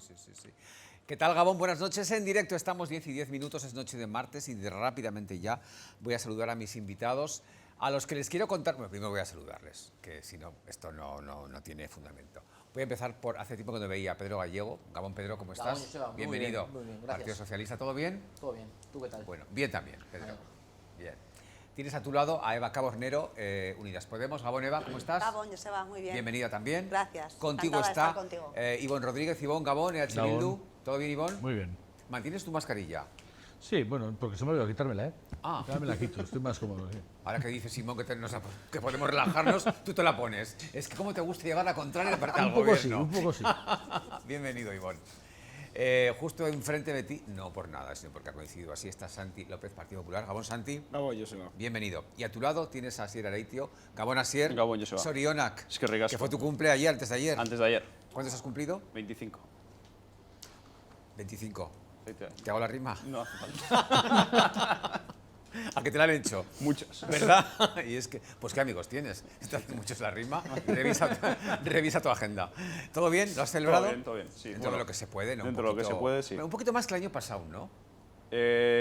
sí. ¿Qué tal, Gabón? Buenas noches. En directo estamos 10 y 10 minutos, es noche de martes y rápidamente ya voy a saludar a mis invitados, a los que les quiero contar. Bueno, primero voy a saludarles, que si no, esto no tiene fundamento. Voy a empezar por hace tiempo que no veía a Pedro Gallego. Gabón, Pedro, ¿cómo estás? Gabón, Joseba, bienvenido. Muy bien, gracias. Partido Socialista, ¿todo bien? Todo bien. ¿Tú qué tal? Bueno, bien también, Pedro. Bien. Tienes a tu lado a Eva Cabornero, Unidas Podemos. Gabón, Eva, ¿cómo estás? Gabón, Joseba, muy bien. Bienvenida también. Gracias. Contigo Encantada está de estar contigo. Ivonne Rodríguez. Ivonne, Gabón, EH Bildu. ¿Todo bien, Ivonne? Muy bien. ¿Mantienes tu mascarilla? Sí, bueno, porque se me ha olvidado quitármela, ¿eh? Ah. Ya me la quito, estoy más cómodo. ¿Sí? Ahora que dice Simón que podemos relajarnos, tú te la pones. Es que cómo te gusta llevar la contraria al Un poco sí, gobierno. un poco sí. Bienvenido, Ivonne. Justo enfrente de ti, no por nada, sino porque ha coincidido así, está Santi López, Partido Popular. Gabón, Santi. Gabón, Joseba. Bienvenido. Y a tu lado tienes a Asier Areitio. Gabón, Asier. Gabón, Joseba. Sorionak. Es que ricasco. Que fue tu cumple ayer, antes de ayer. Antes de ayer. ¿Cuántos has cumplido? 25. 25. Efectivamente. ¿Te hago la rima? No hace falta. ¿A qué te la han hecho? Muchos. ¿Verdad? Y es que, pues qué amigos tienes. Te hacen muchos la rima. Revisa tu agenda. ¿Todo bien? ¿Lo has celebrado? Todo bien, sí. Dentro de lo que se puede, ¿no? Dentro de lo que se puede, sí. Un poquito más que el año pasado, ¿no?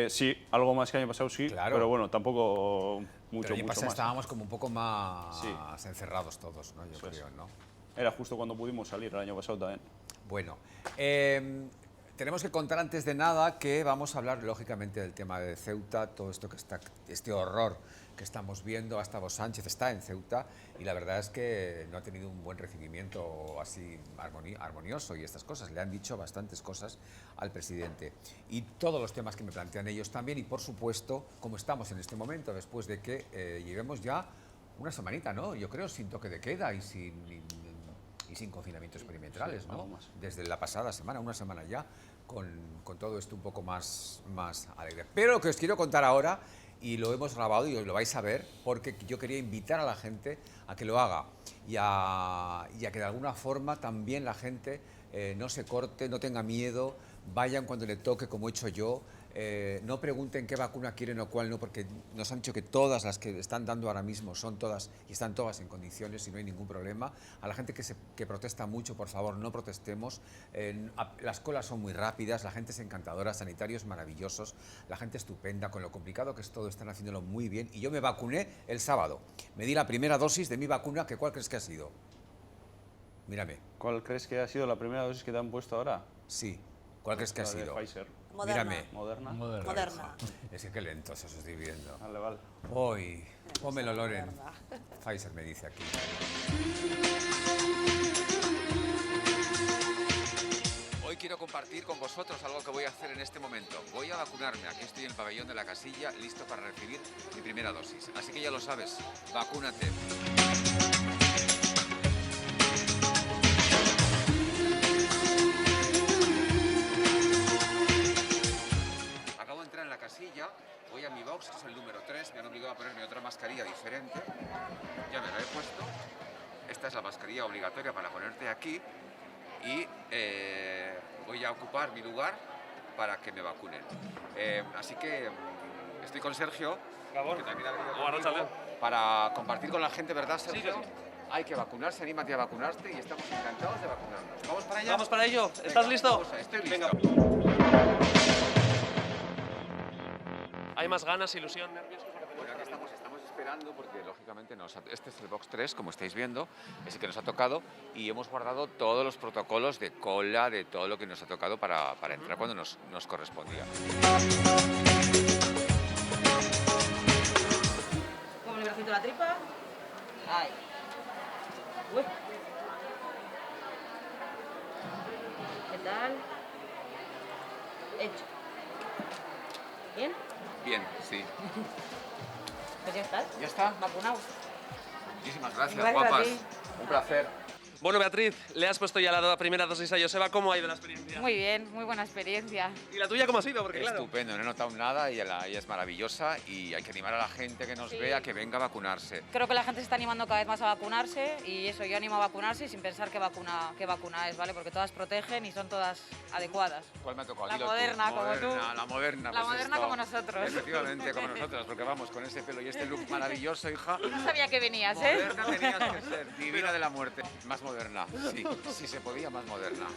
Sí, algo más que el año pasado, sí. Claro. Pero bueno, tampoco mucho, Pero el año mucho pasado más. estábamos como un poco más Sí. encerrados todos, ¿no? Yo Eso creo, es. ¿no? Era justo cuando pudimos salir el año pasado también. Bueno, tenemos que contar antes de nada que vamos a hablar lógicamente del tema de Ceuta, todo esto que está, este horror que estamos viendo. Hasta Vos Sánchez está en Ceuta y la verdad es que no ha tenido un buen recibimiento así armonioso y estas cosas. Le han dicho bastantes cosas al presidente y todos los temas que me plantean ellos también y por supuesto, como estamos en este momento, después de que llevemos ya una semanita, ¿no? Yo creo sin toque de queda y sin confinamientos perimetrales, Sí, ¿no? algo más. Desde la pasada semana, una semana ya, con todo esto un poco más alegre. Pero lo que os quiero contar ahora, y lo hemos grabado y os lo vais a ver, porque yo quería invitar a la gente a que lo haga y a que de alguna forma también la gente no se corte, no tenga miedo, vayan cuando le toque, como he hecho yo. No pregunten qué vacuna quieren o cuál no, porque nos han dicho que todas las que están dando ahora mismo son todas y están todas en condiciones y no hay ningún problema. A la gente que protesta mucho, por favor, no protestemos. Las colas son muy rápidas, la gente es encantadora, sanitarios maravillosos, la gente estupenda, con lo complicado que es todo, están haciéndolo muy bien. Y yo me vacuné el sábado. Me di la primera dosis de mi vacuna, que ¿cuál crees que ha sido? Mírame. ¿Cuál crees que ha sido la primera dosis que te han puesto ahora? Sí. ¿Cuál crees que ha La de sido? Pfizer. Moderna. Mírame. Moderna. Moderna. Es que qué lentos os estoy viendo. Vale. Hoy, pómelo, Loren. Moderna. Pfizer me dice aquí. Hoy quiero compartir con vosotros algo que voy a hacer en este momento. Voy a vacunarme. Aquí estoy en el pabellón de la casilla, listo para recibir mi primera dosis. Así que ya lo sabes, vacúnate. Acabo de entrar en la casilla, voy a mi box, que es el número 3, me han obligado a ponerme otra mascarilla diferente. Ya me la he puesto. Esta es la mascarilla obligatoria para ponerte aquí. Y voy a ocupar mi lugar para que me vacunen. Así que estoy con Sergio, que también ha venido conmigo, para compartir con la gente, ¿verdad, Sergio? Sí, que sí. Hay que vacunarse, anímate a vacunarte y estamos encantados de vacunarnos. ¿Vamos para allá? Vamos para ello. Venga, ¿Estás listo? vamos a- Estoy listo. ¿Hay más ganas, ilusión, nervios? Bueno, aquí estamos esperando porque lógicamente este es el box 3, como estáis viendo, es el que nos ha tocado y hemos guardado todos los protocolos de cola, de todo lo que nos ha tocado para entrar cuando nos correspondía. ¿Cómo le siento la tripa? Ay. Uy. ¿Qué tal? Hecho. ¿Bien? Bien, sí. Pues ya estás. ¿Ya está? Vacunados. Muchísimas gracias, Gracias a guapas. ti. Un placer. Bueno, Beatriz, le has puesto ya la primera dosis a Joseba. ¿Cómo ha ido la experiencia? Muy bien, muy buena experiencia. ¿Y la tuya cómo ha sido? Porque claro... Estupendo, no he notado nada y ella es maravillosa y hay que animar a la gente que nos Sí. vea que venga a vacunarse. Creo que la gente se está animando cada vez más a vacunarse y eso, yo animo a vacunarse sin pensar qué vacuna es, ¿vale? Porque todas protegen y son todas adecuadas. ¿Cuál me ha tocado? La Dilo tú. moderna, como tú. La moderna, La pues moderna esto. como nosotros. Efectivamente, como nosotros, porque vamos con ese pelo y este look maravilloso, hija. No sabía que venías, ¿eh? Moderna tenías que ser, divina de la muerte. Más moderna. Sí, sí se podía más moderna.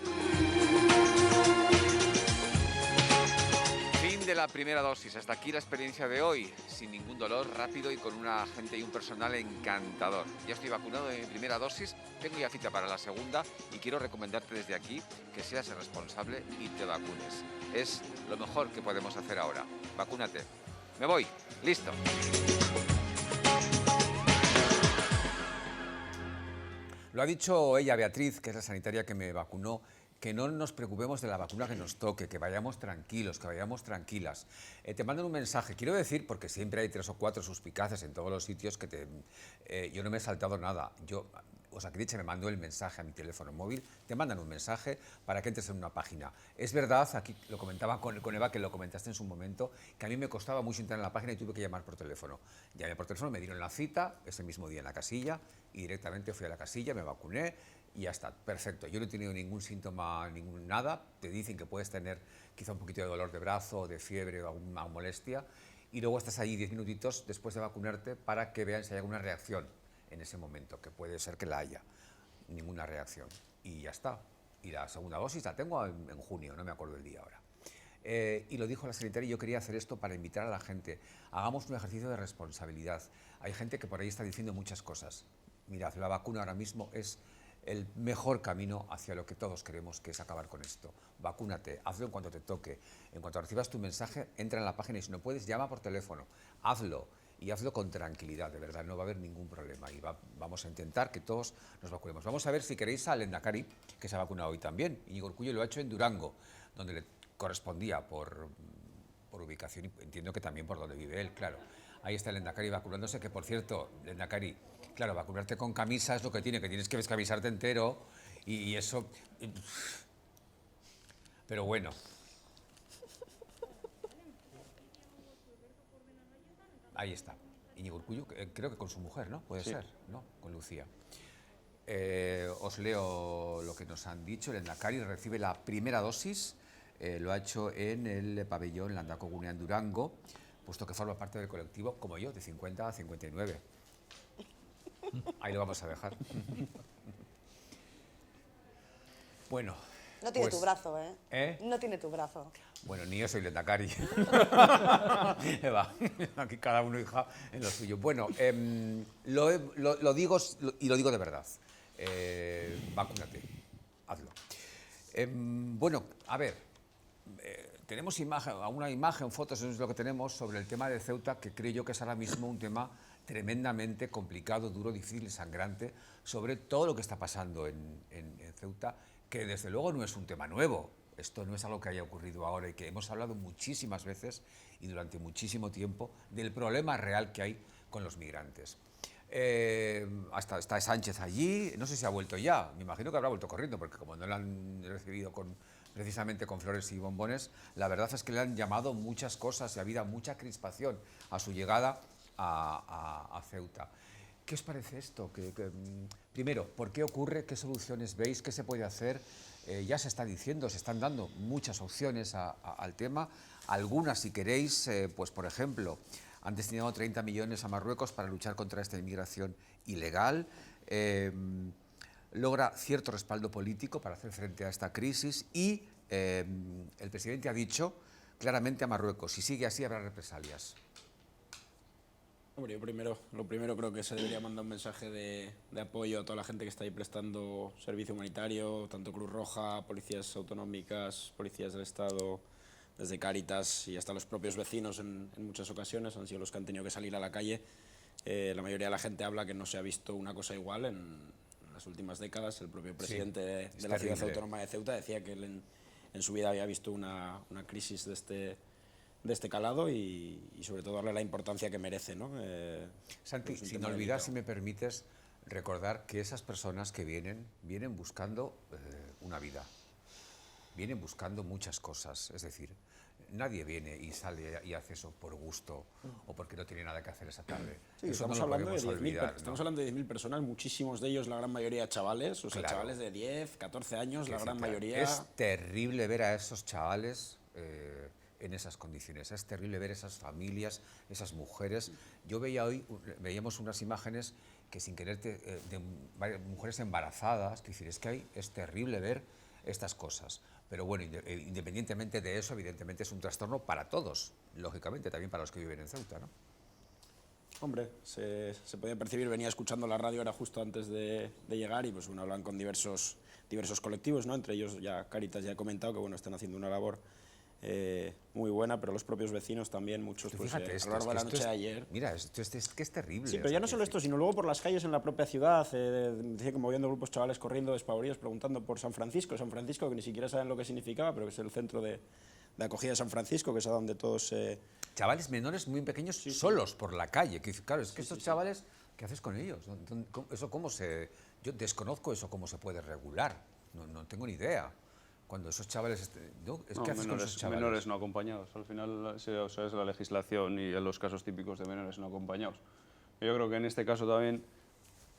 Fin de la primera dosis. Hasta aquí la experiencia de hoy. Sin ningún dolor, rápido y con una gente y un personal encantador. Ya estoy vacunado de mi primera dosis, tengo ya cita para la segunda y quiero recomendarte desde aquí que seas el responsable y te vacunes. Es lo mejor que podemos hacer ahora. Vacúnate. Me voy. Listo. Lo ha dicho ella, Beatriz, que es la sanitaria que me vacunó, que no nos preocupemos de la vacuna que nos toque, que vayamos tranquilos, que vayamos tranquilas. Te mandan un mensaje, quiero decir, porque siempre hay 3 o 4 suspicaces en todos los sitios que yo no me he saltado nada. Osakidetza me mandó el mensaje a mi teléfono móvil, te mandan un mensaje para que entres en una página. Es verdad, aquí lo comentaba con Eva, que lo comentaste en su momento, que a mí me costaba mucho entrar en la página y tuve que llamar por teléfono. Llamé por teléfono, me dieron la cita ese mismo día en la casilla y directamente fui a la casilla, me vacuné y ya está, perfecto. Yo no he tenido ningún síntoma, nada. Te dicen que puedes tener quizá un poquito de dolor de brazo, de fiebre o alguna molestia y luego estás allí 10 minutitos después de vacunarte para que vean si hay alguna reacción en ese momento, que puede ser que la haya. Ninguna reacción. Y ya está. Y la segunda dosis la tengo en junio, no me acuerdo el día ahora. Y lo dijo la sanitaria y yo quería hacer esto para invitar a la gente. Hagamos un ejercicio de responsabilidad. Hay gente que por ahí está diciendo muchas cosas. Mirad, la vacuna ahora mismo es el mejor camino hacia lo que todos queremos, que es acabar con esto. Vacúnate, hazlo en cuanto te toque. En cuanto recibas tu mensaje, entra en la página y si no puedes, llama por teléfono. Hazlo. Y hazlo con tranquilidad, de verdad, no va a haber ningún problema. Y vamos a intentar que todos nos vacunemos. Vamos a ver si queréis a Lehendakari, que se ha vacunado hoy también. Íñigo Urkullu lo ha hecho en Durango, donde le correspondía por ubicación y entiendo que también por donde vive él, claro. Ahí está el Lehendakari vacunándose, que por cierto, Lehendakari, claro, vacunarte con camisa es lo que tienes que descamisarte entero y eso... Pero bueno. Ahí está. Íñigo Urkullu, creo que con su mujer, ¿no? Puede ser, ¿no? Con Lucía. Os leo lo que nos han dicho. El Lehendakari recibe la primera dosis, lo ha hecho en el pabellón Landako-Gunea en Durango, puesto que forma parte del colectivo, como yo, de 50 a 59. Ahí lo vamos a dejar. Bueno. No tiene pues, tu brazo, ¿eh? ¿eh? No tiene tu brazo. Bueno, ni yo soy Lehendakari. Eva, aquí cada uno, hija, en lo suyo. Bueno, lo digo y lo digo de verdad. Vacúnate, hazlo. Bueno, a ver, tenemos una imagen, fotos, eso es lo que tenemos sobre el tema de Ceuta, que creo yo que es ahora mismo un tema tremendamente complicado, duro, difícil, sangrante, sobre todo lo que está pasando en Ceuta, que desde luego no es un tema nuevo. Esto no es algo que haya ocurrido ahora y que hemos hablado muchísimas veces y durante muchísimo tiempo del problema real que hay con los migrantes. Hasta está Sánchez allí, no sé si ha vuelto ya, me imagino que habrá vuelto corriendo, porque como no lo han recibido precisamente con flores y bombones, la verdad es que le han llamado muchas cosas y ha habido mucha crispación a su llegada a Ceuta. ¿Qué os parece esto? Primero, ¿por qué ocurre? ¿Qué soluciones veis? ¿Qué se puede hacer? Ya se está diciendo, se están dando muchas opciones al tema. Algunas, si queréis, pues por ejemplo, han destinado 30 millones a Marruecos para luchar contra esta inmigración ilegal. Logra cierto respaldo político para hacer frente a esta crisis y el presidente ha dicho claramente a Marruecos, si sigue así habrá represalias. Hombre, lo primero creo que se debería mandar un mensaje de apoyo a toda la gente que está ahí prestando servicio humanitario, tanto Cruz Roja, policías autonómicas, policías del Estado, desde Cáritas y hasta los propios vecinos en muchas ocasiones han sido los que han tenido que salir a la calle. La mayoría de la gente habla que no se ha visto una cosa igual en las últimas décadas. El propio presidente de la ciudad autónoma de Ceuta decía que él en su vida había visto una crisis de este calado y sobre todo darle la importancia que merece, ¿no? Santi, sin olvidar, si me permites, recordar que esas personas que vienen buscando una vida, vienen buscando muchas cosas, es decir, nadie viene y sale y hace eso por gusto o porque no tiene nada que hacer esa tarde. Sí, eso estamos no lo hablando de podemos olvidar, ¿no? Estamos hablando de 10.000 personas, muchísimos de ellos, la gran mayoría chavales, o sea, Claro. chavales de 10, 14 años, la gran Claro, mayoría. es terrible ver a esos chavales en esas condiciones, es terrible ver esas familias, esas mujeres. Yo veíamos unas imágenes que sin querer, de varias mujeres embarazadas, que decir, es que es terrible ver estas cosas. Pero bueno, independientemente de eso, evidentemente es un trastorno para todos, lógicamente, también para los que viven en Ceuta, ¿no? Hombre, se podía percibir, venía escuchando la radio, era justo antes de llegar y pues bueno, hablan con diversos colectivos, ¿no? Entre ellos ya Cáritas ya he comentado que bueno, están haciendo una labor muy buena, pero los propios vecinos también, muchos pues, Fíjate, a lo largo de la noche de ayer. Mira, esto es terrible. Sí, pero ya no solo esto, sino luego por las calles en la propia ciudad, decía que moviendo grupos chavales corriendo despavoridos preguntando por San Francisco, que ni siquiera saben lo que significaba, pero que es el centro de acogida de San Francisco, que es a donde todos... Chavales menores muy pequeños solos por la calle. Que, claro, es que estos chavales, ¿qué haces con ellos? Eso cómo se... Yo desconozco eso cómo se puede regular. No tengo ni idea. Cuando esos chavales... ¿Qué haces con esos chavales? Menores no acompañados. Al final, o sea, es la legislación y en los casos típicos de menores no acompañados. Yo creo que en este caso también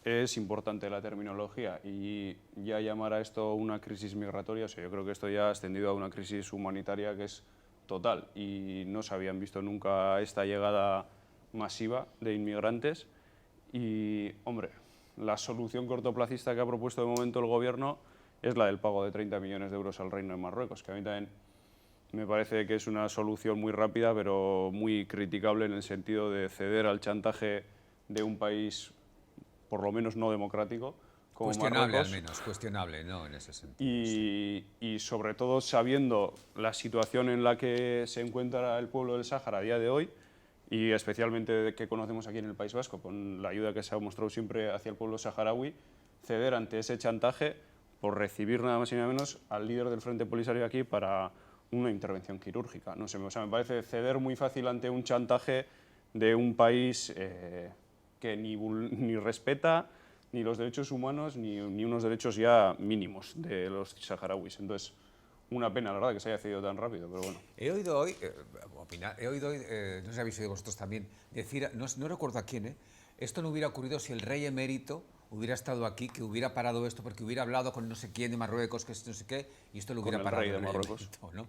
es importante la terminología y ya llamar a esto una crisis migratoria, o sea, yo creo que esto ya ha ascendido a una crisis humanitaria que es total y no se habían visto nunca esta llegada masiva de inmigrantes y, hombre, la solución cortoplacista que ha propuesto de momento el gobierno es la del pago de 30 millones de euros al Reino de Marruecos, que a mí también me parece que es una solución muy rápida, pero muy criticable en el sentido de ceder al chantaje de un país, por lo menos no democrático, como cuestionable Marruecos. al menos, cuestionable, ¿no? En ese sentido. Y sobre todo sabiendo la situación en la que se encuentra el pueblo del Sáhara a día de hoy, y especialmente que conocemos aquí en el País Vasco, con la ayuda que se ha mostrado siempre hacia el pueblo saharaui, ceder ante ese chantaje por recibir nada más y nada menos al líder del Frente Polisario aquí para una intervención quirúrgica. No sé, o sea, me parece ceder muy fácil ante un chantaje de un país que ni respeta ni los derechos humanos ni unos derechos ya mínimos de los saharauis. Entonces, una pena, la verdad, que se haya cedido tan rápido, pero bueno. He oído hoy, no sé si habéis oído vosotros también, decir, no recuerdo a quién, esto no hubiera ocurrido si el rey emérito hubiera estado aquí, que hubiera parado esto, porque hubiera hablado con no sé quién de Marruecos, que no sé qué, y esto lo hubiera el parado rey de el rey Marruecos. emérito, ¿no?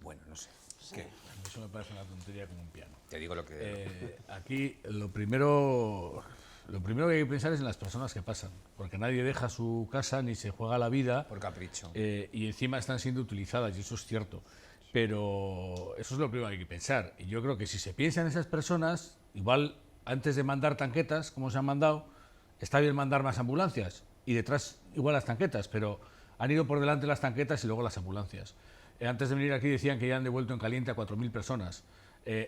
Bueno, no sé. ¿Qué? Eso me parece una tontería como un piano. Te digo lo que... Aquí lo primero que hay que pensar es en las personas que pasan, porque nadie deja su casa ni se juega la vida. Por capricho. Y encima están siendo utilizadas, y eso es cierto. Pero eso es lo primero que hay que pensar. Y yo creo que si se piensa en esas personas, igual antes de mandar tanquetas, como se han mandado, está bien mandar más ambulancias. Y detrás igual las tanquetas, pero han ido por delante las tanquetas y luego las ambulancias. Antes de venir aquí decían que ya han devuelto en caliente a 4.000 personas.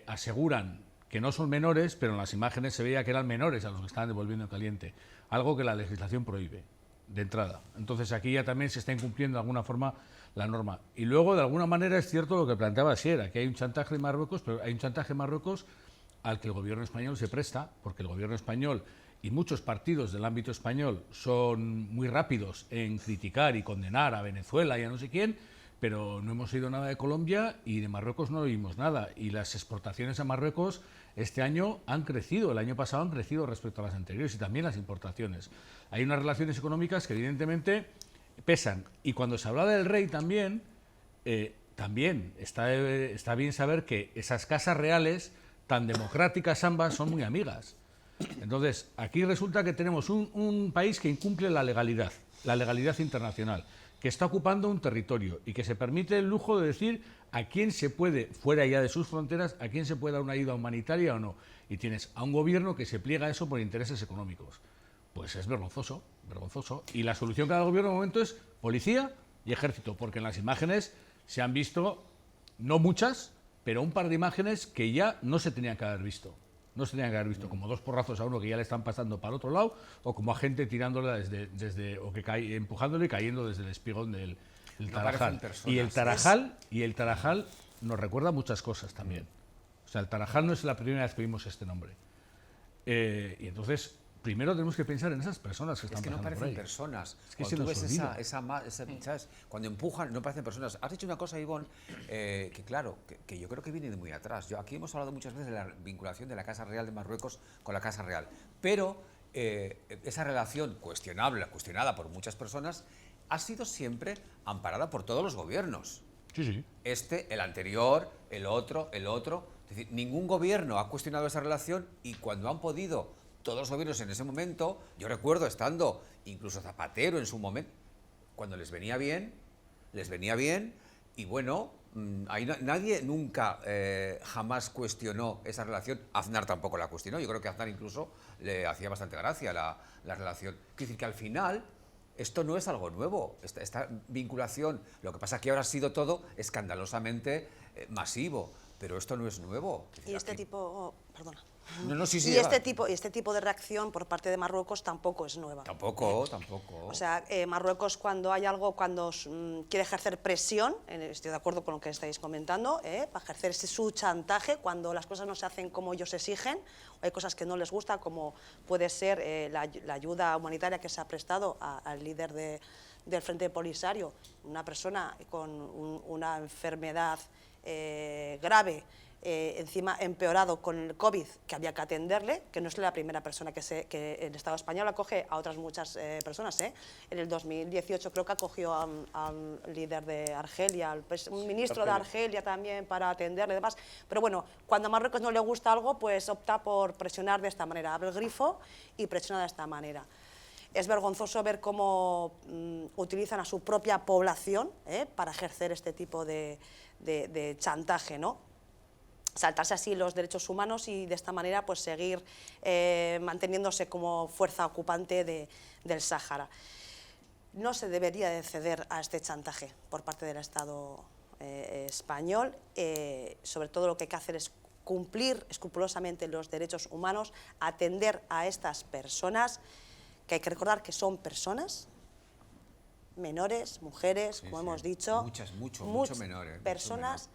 Aseguran que no son menores, pero en las imágenes se veía que eran menores a los que estaban devolviendo en caliente. Algo que la legislación prohíbe, de entrada. Entonces aquí ya también se está incumpliendo de alguna forma la norma. Y luego, de alguna manera, es cierto lo que planteaba Sierra, que hay un chantaje de Marruecos, pero hay un chantaje de Marruecos al que el gobierno español se presta, porque el gobierno español y muchos partidos del ámbito español son muy rápidos en criticar y condenar a Venezuela y a no sé quién, pero no hemos oído nada de Colombia y de Marruecos no oímos nada. Y las exportaciones a Marruecos este año han crecido, el año pasado han crecido respecto a las anteriores y también las importaciones. Hay unas relaciones económicas que evidentemente pesan. Y cuando se habla del rey también, también está bien saber que esas casas reales, tan democráticas ambas, son muy amigas. Entonces, aquí resulta que tenemos un país que incumple la legalidad internacional, que está ocupando un territorio y que se permite el lujo de decir a quién se puede, fuera ya de sus fronteras, a quién se puede dar una ayuda humanitaria o no. Y tienes a un gobierno que se pliega a eso por intereses económicos. Pues es vergonzoso, vergonzoso. Y la solución que da el gobierno de momento es policía y ejército, porque en las imágenes se han visto, no muchas, pero un par de imágenes que ya no se tenían que haber visto. No se tenían que haber visto, como dos porrazos a uno que ya le están pasando para el otro lado, o como a gente tirándola o que cae, empujándole y cayendo desde el espigón del Tarajal. Y el Tarajal nos recuerda muchas cosas también. O sea, el Tarajal no es la primera vez que vimos este nombre. Y entonces, primero tenemos que pensar en esas personas que están pasando por ahí. Es que no parecen personas. Es que Cuando tú ves olvida. ¿sabes? Cuando empujan, no parecen personas. Has dicho una cosa, Ivonne, que claro, que yo creo que viene de muy atrás. Aquí hemos hablado muchas veces de la vinculación de la Casa Real de Marruecos con la Casa Real. Pero esa relación cuestionada por muchas personas, ha sido siempre amparada por todos los gobiernos. Sí, sí. El anterior, el otro. Es decir, ningún gobierno ha cuestionado esa relación y cuando han podido todos los gobiernos en ese momento, yo recuerdo estando incluso Zapatero en su momento, cuando les venía bien, y bueno, ahí nadie nunca jamás cuestionó esa relación. Aznar tampoco la cuestionó, yo creo que a Aznar incluso le hacía bastante gracia la relación. Quiero decir que al final esto no es algo nuevo, esta vinculación, lo que pasa es que ahora ha sido todo escandalosamente masivo, pero esto no es nuevo. Y este tipo, perdona. No, sí, y este tipo de reacción por parte de Marruecos tampoco es nueva. Tampoco. O sea, Marruecos cuando hay algo, cuando quiere ejercer presión, estoy de acuerdo con lo que estáis comentando, para ejercer su chantaje, cuando las cosas no se hacen como ellos exigen, o hay cosas que no les gusta, como puede ser la ayuda humanitaria que se ha prestado al líder del Frente Polisario, una persona con una enfermedad grave, encima empeorado con el COVID, que había que atenderle, que no es la primera persona que el Estado español acoge a otras muchas personas. En el 2018 creo que acogió al líder de Argelia, un ministro de Argelia también, para atenderle y demás. Pero bueno, cuando a Marruecos no le gusta algo, pues opta por presionar de esta manera, abre el grifo y presiona de esta manera. Es vergonzoso ver cómo utilizan a su propia población para ejercer este tipo de chantaje, ¿no? Saltarse así los derechos humanos y de esta manera pues seguir manteniéndose como fuerza ocupante del Sáhara. No se debería de ceder a este chantaje por parte del Estado español. Sobre todo lo que hay que hacer es cumplir escrupulosamente los derechos humanos, atender a estas personas, que hay que recordar que son personas, menores, mujeres, como hemos dicho, mucho menores, personas,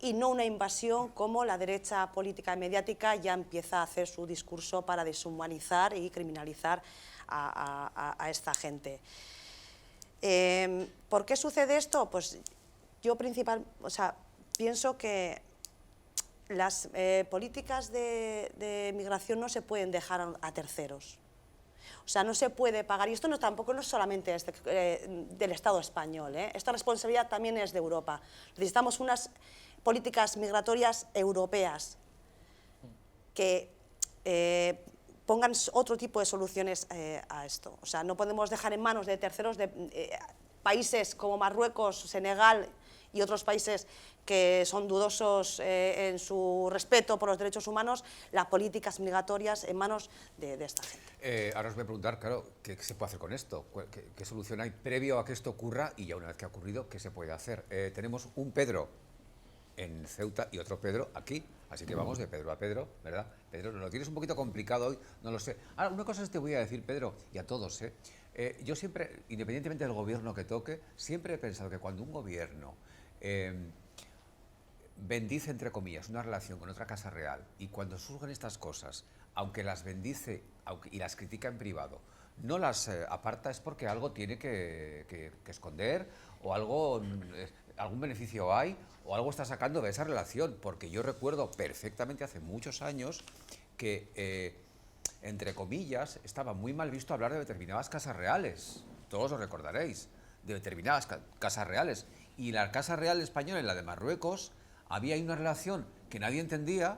y no una invasión como la derecha política y mediática ya empieza a hacer su discurso para deshumanizar y criminalizar a esta gente. ¿Por qué sucede esto? Pues yo pienso que las políticas de migración no se pueden dejar a terceros. O sea, no se puede pagar, y esto tampoco es solamente del Estado español, esta responsabilidad también es de Europa. Necesitamos unas políticas migratorias europeas que pongan otro tipo de soluciones a esto. O sea, no podemos dejar en manos de terceros, de países como Marruecos, Senegal y otros países que son dudosos en su respeto por los derechos humanos, las políticas migratorias en manos de esta gente. Ahora os voy a preguntar, claro, ¿qué se puede hacer con esto? ¿Qué solución hay previo a que esto ocurra? Y ya una vez que ha ocurrido, ¿qué se puede hacer? Tenemos un Pedro en Ceuta y otro Pedro aquí, así que vamos de Pedro a Pedro, ¿verdad? Pedro, lo tienes un poquito complicado hoy, no lo sé. Ahora, una cosa te voy a decir, Pedro, y a todos, yo siempre, independientemente del gobierno que toque, siempre he pensado que cuando un gobierno bendice, entre comillas, una relación con otra casa real, y cuando surgen estas cosas, aunque las bendice y las critica en privado, no las aparta, es porque algo tiene que esconder, o algún beneficio hay, o algo está sacando de esa relación, porque yo recuerdo perfectamente hace muchos años que, entre comillas, estaba muy mal visto hablar de determinadas casas reales, todos lo recordaréis, de determinadas casas reales, y la Casa Real Española y la de Marruecos había ahí una relación que nadie entendía,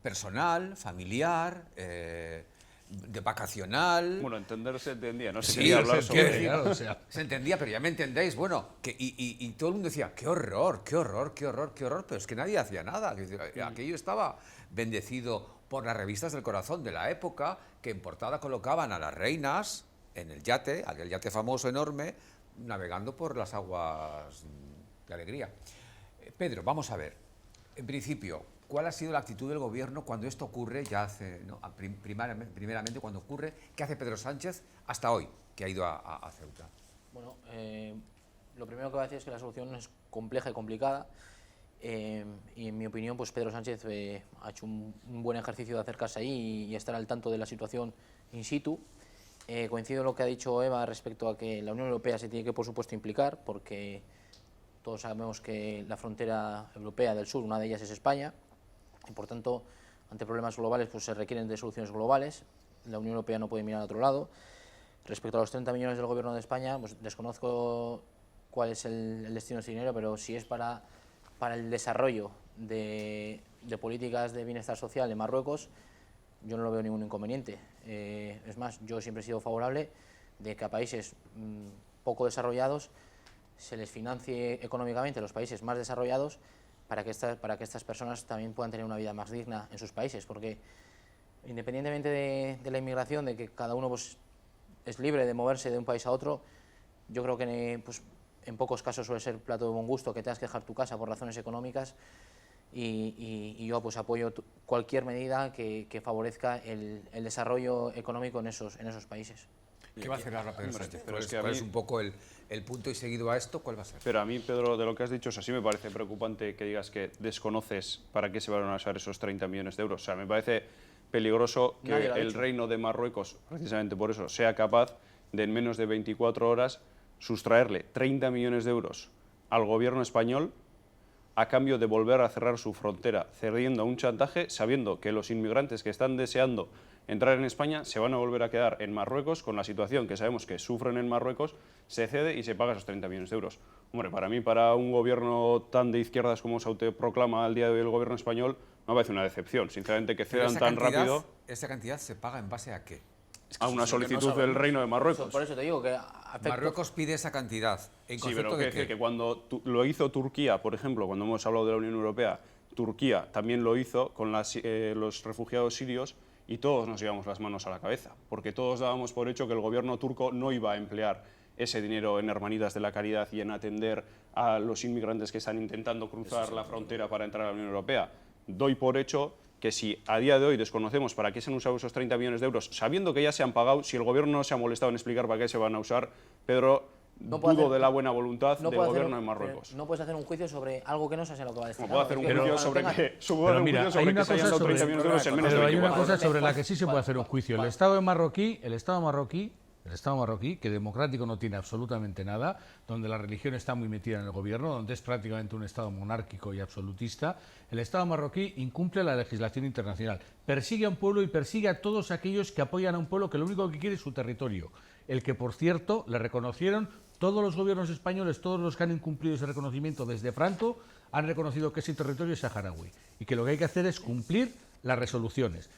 personal, familiar, de vacacional. Bueno, entender se entendía, no se Sí, quería hablar sobre decir, ello. o sea. se entendía, pero ya me entendéis. Bueno, y todo el mundo decía, qué horror, qué horror, qué horror, qué horror, pero es que nadie hacía nada. Aquello estaba bendecido por las revistas del corazón de la época, que en portada colocaban a las reinas en el yate, aquel yate famoso enorme, navegando por las aguas de alegría. Pedro, vamos a ver, en principio, ¿cuál ha sido la actitud del gobierno cuando esto ocurre? Ya hace, ¿no? primeramente cuando ocurre, ¿qué hace Pedro Sánchez hasta hoy, que ha ido a Ceuta? Bueno, lo primero que voy a decir es que la solución es compleja y complicada, y en mi opinión pues Pedro Sánchez ha hecho un buen ejercicio de acercarse ahí y estar al tanto de la situación in situ. Coincido en lo que ha dicho Eva respecto a que la Unión Europea se tiene que, por supuesto, implicar, porque todos sabemos que la frontera europea del sur, una de ellas es España, y por tanto, ante problemas globales pues se requieren de soluciones globales. La Unión Europea no puede mirar a otro lado. Respecto a los 30 millones del Gobierno de España, pues desconozco cuál es el destino de ese dinero, pero si es para el desarrollo de políticas de bienestar social en Marruecos, yo no lo veo ningún inconveniente. Es más, yo siempre he sido favorable de que a países poco desarrollados se les financie económicamente a los países más desarrollados para que estas personas también puedan tener una vida más digna en sus países, porque independientemente de la inmigración, de que cada uno pues, es libre de moverse de un país a otro, yo creo que pues, en pocos casos suele ser plato de buen gusto que tengas que dejar tu casa por razones económicas, y yo pues apoyo cualquier medida que favorezca el desarrollo económico en esos países. ¿Qué va a hacer ahora Pedro Sánchez? Pero es que ¿Cuál es un poco el punto y seguido a esto? ¿Cuál va a ser? Pero a mí, Pedro, de lo que has dicho, o sea, sí me parece preocupante que digas que desconoces para qué se van a usar esos 30 millones de euros. O sea, me parece peligroso que el Reino de Marruecos, precisamente por eso, sea capaz de en menos de 24 horas sustraerle 30 millones de euros al gobierno español a cambio de volver a cerrar su frontera, cediendo a un chantaje, sabiendo que los inmigrantes que están deseando entrar en España se van a volver a quedar en Marruecos con la situación que sabemos que sufren en Marruecos, se cede y se paga esos 30 millones de euros. Hombre, para mí, para un gobierno tan de izquierdas como se autoproclama al día de hoy el gobierno español, me parece una decepción, sinceramente, que cedan tan rápido. ¿Esa cantidad se paga en base a qué? A una solicitud del Reino de Marruecos. Por eso te digo que Marruecos pide esa cantidad. ¿En Sí, pero concepto de qué? que cuando lo hizo Turquía, por ejemplo, cuando hemos hablado de la Unión Europea, Turquía también lo hizo con los refugiados sirios y todos nos llevamos las manos a la cabeza, porque todos dábamos por hecho que el gobierno turco no iba a emplear ese dinero en Hermanitas de la Caridad y en atender a los inmigrantes que están intentando cruzar la frontera para entrar a la Unión Europea. Doy por hecho que si a día de hoy desconocemos para qué se han usado esos 30 millones de euros, sabiendo que ya se han pagado, si el gobierno no se ha molestado en explicar para qué se van a usar, Pedro, dudo de la buena voluntad del gobierno de Marruecos. No puedes hacer un juicio sobre algo que no sabes en lo que va a destinar. No puedo hacer un juicio sobre que se hayan dado 30 millones de euros en menos de 24 horas. Pero hay una cosa sobre la que sí se puede hacer un juicio. El Estado marroquí, que democrático no tiene absolutamente nada, donde la religión está muy metida en el gobierno, donde es prácticamente un Estado monárquico y absolutista, el Estado marroquí incumple la legislación internacional, persigue a un pueblo y persigue a todos aquellos que apoyan a un pueblo que lo único que quiere es su territorio, el que, por cierto, le reconocieron todos los gobiernos españoles, todos los que han incumplido ese reconocimiento desde Franco, han reconocido que ese territorio es saharaui y que lo que hay que hacer es cumplir las resoluciones.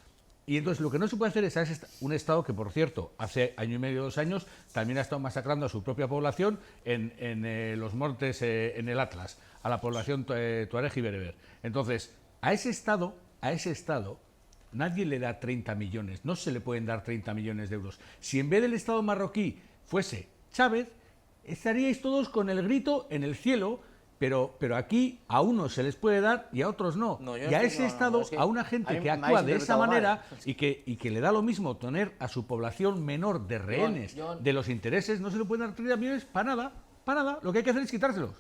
Y entonces lo que no se puede hacer es un Estado que, por cierto, hace año y medio, 2 años, también ha estado masacrando a su propia población en los montes, en el Atlas, a la población tuareg y bereber. Entonces, a ese Estado, nadie le da 30 millones, no se le pueden dar 30 millones de euros. Si en vez del Estado marroquí fuese Chávez, estaríais todos con el grito en el cielo. Pero aquí a unos se les puede dar y a otros no. Y a ese Estado, a una gente que actúa de esa manera y que le da lo mismo tener a su población menor de rehenes de los intereses, no se le pueden dar 30 millones para nada. Lo que hay que hacer es quitárselos.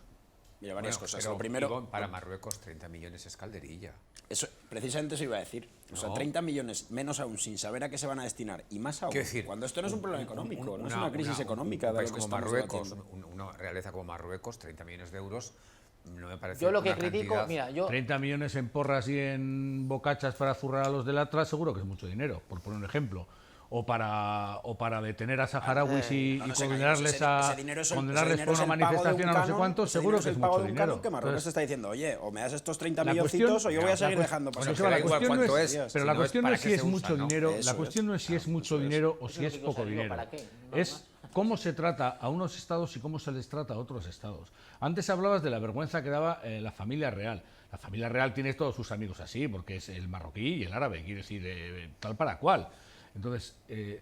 Mira, varias cosas. Pero, lo primero, Ivonne, para Marruecos 30 millones es calderilla. Eso, precisamente eso iba a decir. O sea, 30 millones, menos aún, sin saber a qué se van a destinar. Y más aún, cuando esto no es un problema económico, no es una crisis económica. Un país como Marruecos, una realeza como Marruecos, 30 millones de euros, no me parece. Yo lo que una critico, cantidad. mira, 30 millones en porras y en bocachas para zurrar a los del Atlas, seguro que es mucho dinero, por poner un ejemplo. O para detener a saharauis y condenarles por una manifestación a no sé cuántos, seguro que es mucho dinero. Que Marruecos te está diciendo, oye, o me das estos 30 milloncitos o yo voy a seguir dejando pasar. Pero la cuestión no es si es mucho dinero, la cuestión no es si es mucho dinero o si es poco dinero. Es cómo se trata a unos estados y cómo se les trata a otros estados. Antes hablabas de la vergüenza que daba la familia real. La familia real tiene todos sus amigos así, porque es el marroquí y el árabe, quiere decir, tal para cual. Entonces,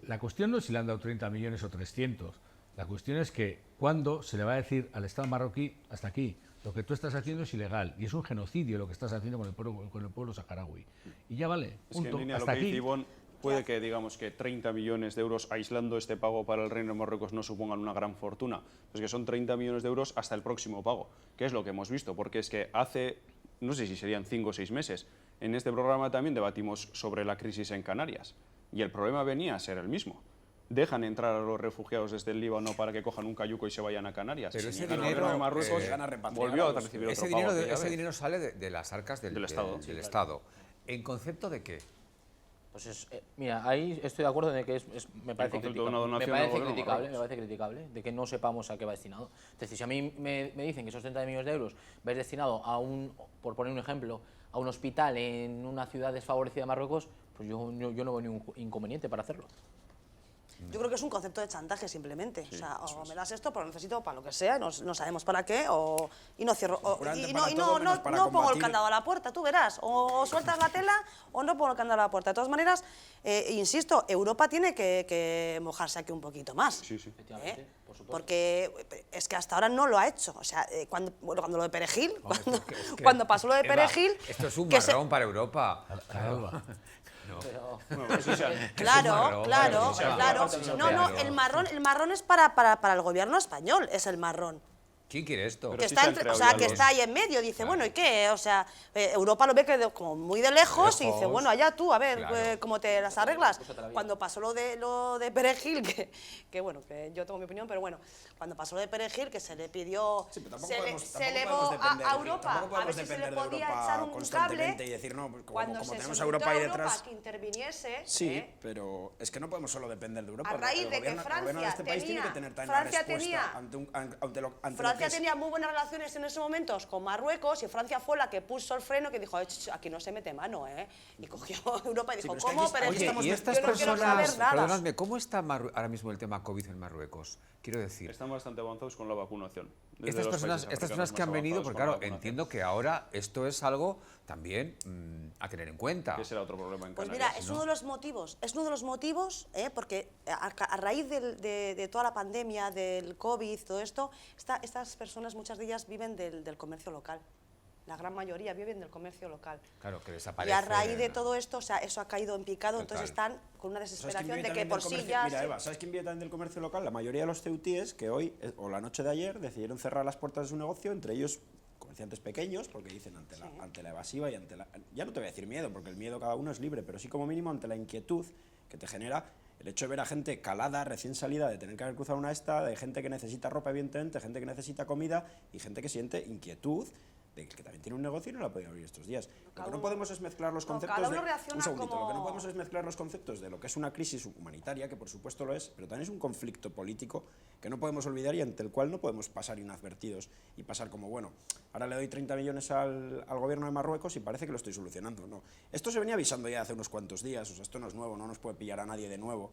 la cuestión no es si le han dado 30 millones o 300. La cuestión es que cuando se le va a decir al Estado marroquí, hasta aquí, lo que tú estás haciendo es ilegal y es un genocidio lo que estás haciendo con el pueblo saharaui. Y ya vale, punto. Es que en línea hasta lo que aquí. dice Ivonne, puede que digamos que 30 millones de euros aislando este pago para el Reino de Marruecos no supongan una gran fortuna. Es que son 30 millones de euros hasta el próximo pago, que es lo que hemos visto, porque es que hace, no sé si serían 5 o 6 meses, en este programa también debatimos sobre la crisis en Canarias. Y el problema venía a ser el mismo. Dejan entrar a los refugiados desde el Líbano para que cojan un cayuco y se vayan a Canarias. Pero ese el dinero de Marruecos volvió a recibir otro pago. Ese dinero sale de las arcas del Estado. ¿En concepto de qué? Pues mira, ahí estoy de acuerdo en que me parece criticable de que no sepamos a qué va destinado. Es decir, si a mí me dicen que esos 30 millones de euros va a ir destinado a por poner un ejemplo, a un hospital en una ciudad desfavorecida de Marruecos, pues yo no veo ningún inconveniente para hacerlo. Yo creo que es un concepto de chantaje simplemente. O sea, o me das esto, pero lo necesito para lo que sea, no sabemos para qué, y no cierro. No pongo el candado a la puerta, tú verás. O sueltas la tela o no pongo el candado a la puerta. De todas maneras, insisto, Europa tiene que mojarse aquí un poquito más. Sí, sí. Efectivamente, por supuesto. Porque es que hasta ahora no lo ha hecho. O sea, cuando lo de Perejil, cuando pasó lo de Eva, Perejil... esto es un que marrón para Europa. Claro. No, el marrón es para el gobierno español, es el marrón. ¿Quién quiere esto? Que está, que está ahí en medio, dice, bueno, ¿y qué? O sea, Europa lo ve como muy de lejos y dice, bueno, allá tú, a ver cómo te las arreglas. Cuando pasó lo de Perejil, que bueno, que yo tengo mi opinión, pero bueno, cuando pasó lo de Perejil, que se le pidió, se elevó a Europa a ver si se le podía echar un cable, y decir, no, pues cuando como se tenemos solicitó a Europa ahí detrás... que interviniese. Sí, pero es que no podemos solo depender de Europa. A raíz de que el gobierno de este país tiene que tener también una respuesta ante lo que Francia tenía muy buenas relaciones en esos momentos con Marruecos y Francia fue la que puso el freno, que dijo, aquí no se mete mano, y cogió Europa y dijo, ¿cómo? Pero Oye, y estas yo no quiero saber personas, nada. perdonadme, ¿cómo está ahora mismo el tema COVID en Marruecos? Quiero decir, Están bastante avanzados con la vacunación. estas personas que han venido, porque claro, entiendo que ahora esto es algo también a tener en cuenta. ¿Qué será otro problema en Pues Canarias? mira, es uno de los motivos, porque a raíz de toda la pandemia, del COVID, todo esto, estas personas, muchas de ellas viven del comercio local. La gran mayoría viven del comercio local. Claro, que Y desaparece. a raíz de todo esto, o sea, eso ha caído en picado, entonces están con una desesperación de que por sí ya... Mira, Eva, ¿sabes quién vive también del comercio local? La mayoría de los ceutíes que hoy, o la noche de ayer, decidieron cerrar las puertas de su negocio, entre ellos comerciantes pequeños, porque dicen ante la evasiva y ante la... Ya no te voy a decir miedo, porque el miedo cada uno es libre, pero sí como mínimo ante la inquietud que te genera el hecho de ver a gente calada, recién salida, de tener que haber cruzado una de gente que necesita ropa, evidentemente, gente que necesita comida y gente que siente inquietud de que también tiene un negocio y no la ha podido abrir estos días. Lo que no podemos es mezclar los conceptos cada uno reacciona un segundito, como... lo que no podemos es mezclar los conceptos de lo que es una crisis humanitaria, que por supuesto lo es, pero también es un conflicto político que no podemos olvidar y ante el cual no podemos pasar inadvertidos y pasar como, bueno, ahora le doy 30 millones al gobierno de Marruecos y parece que lo estoy solucionando. No, esto se venía avisando ya hace unos cuantos días, o sea, esto no es nuevo, no nos puede pillar a nadie de nuevo,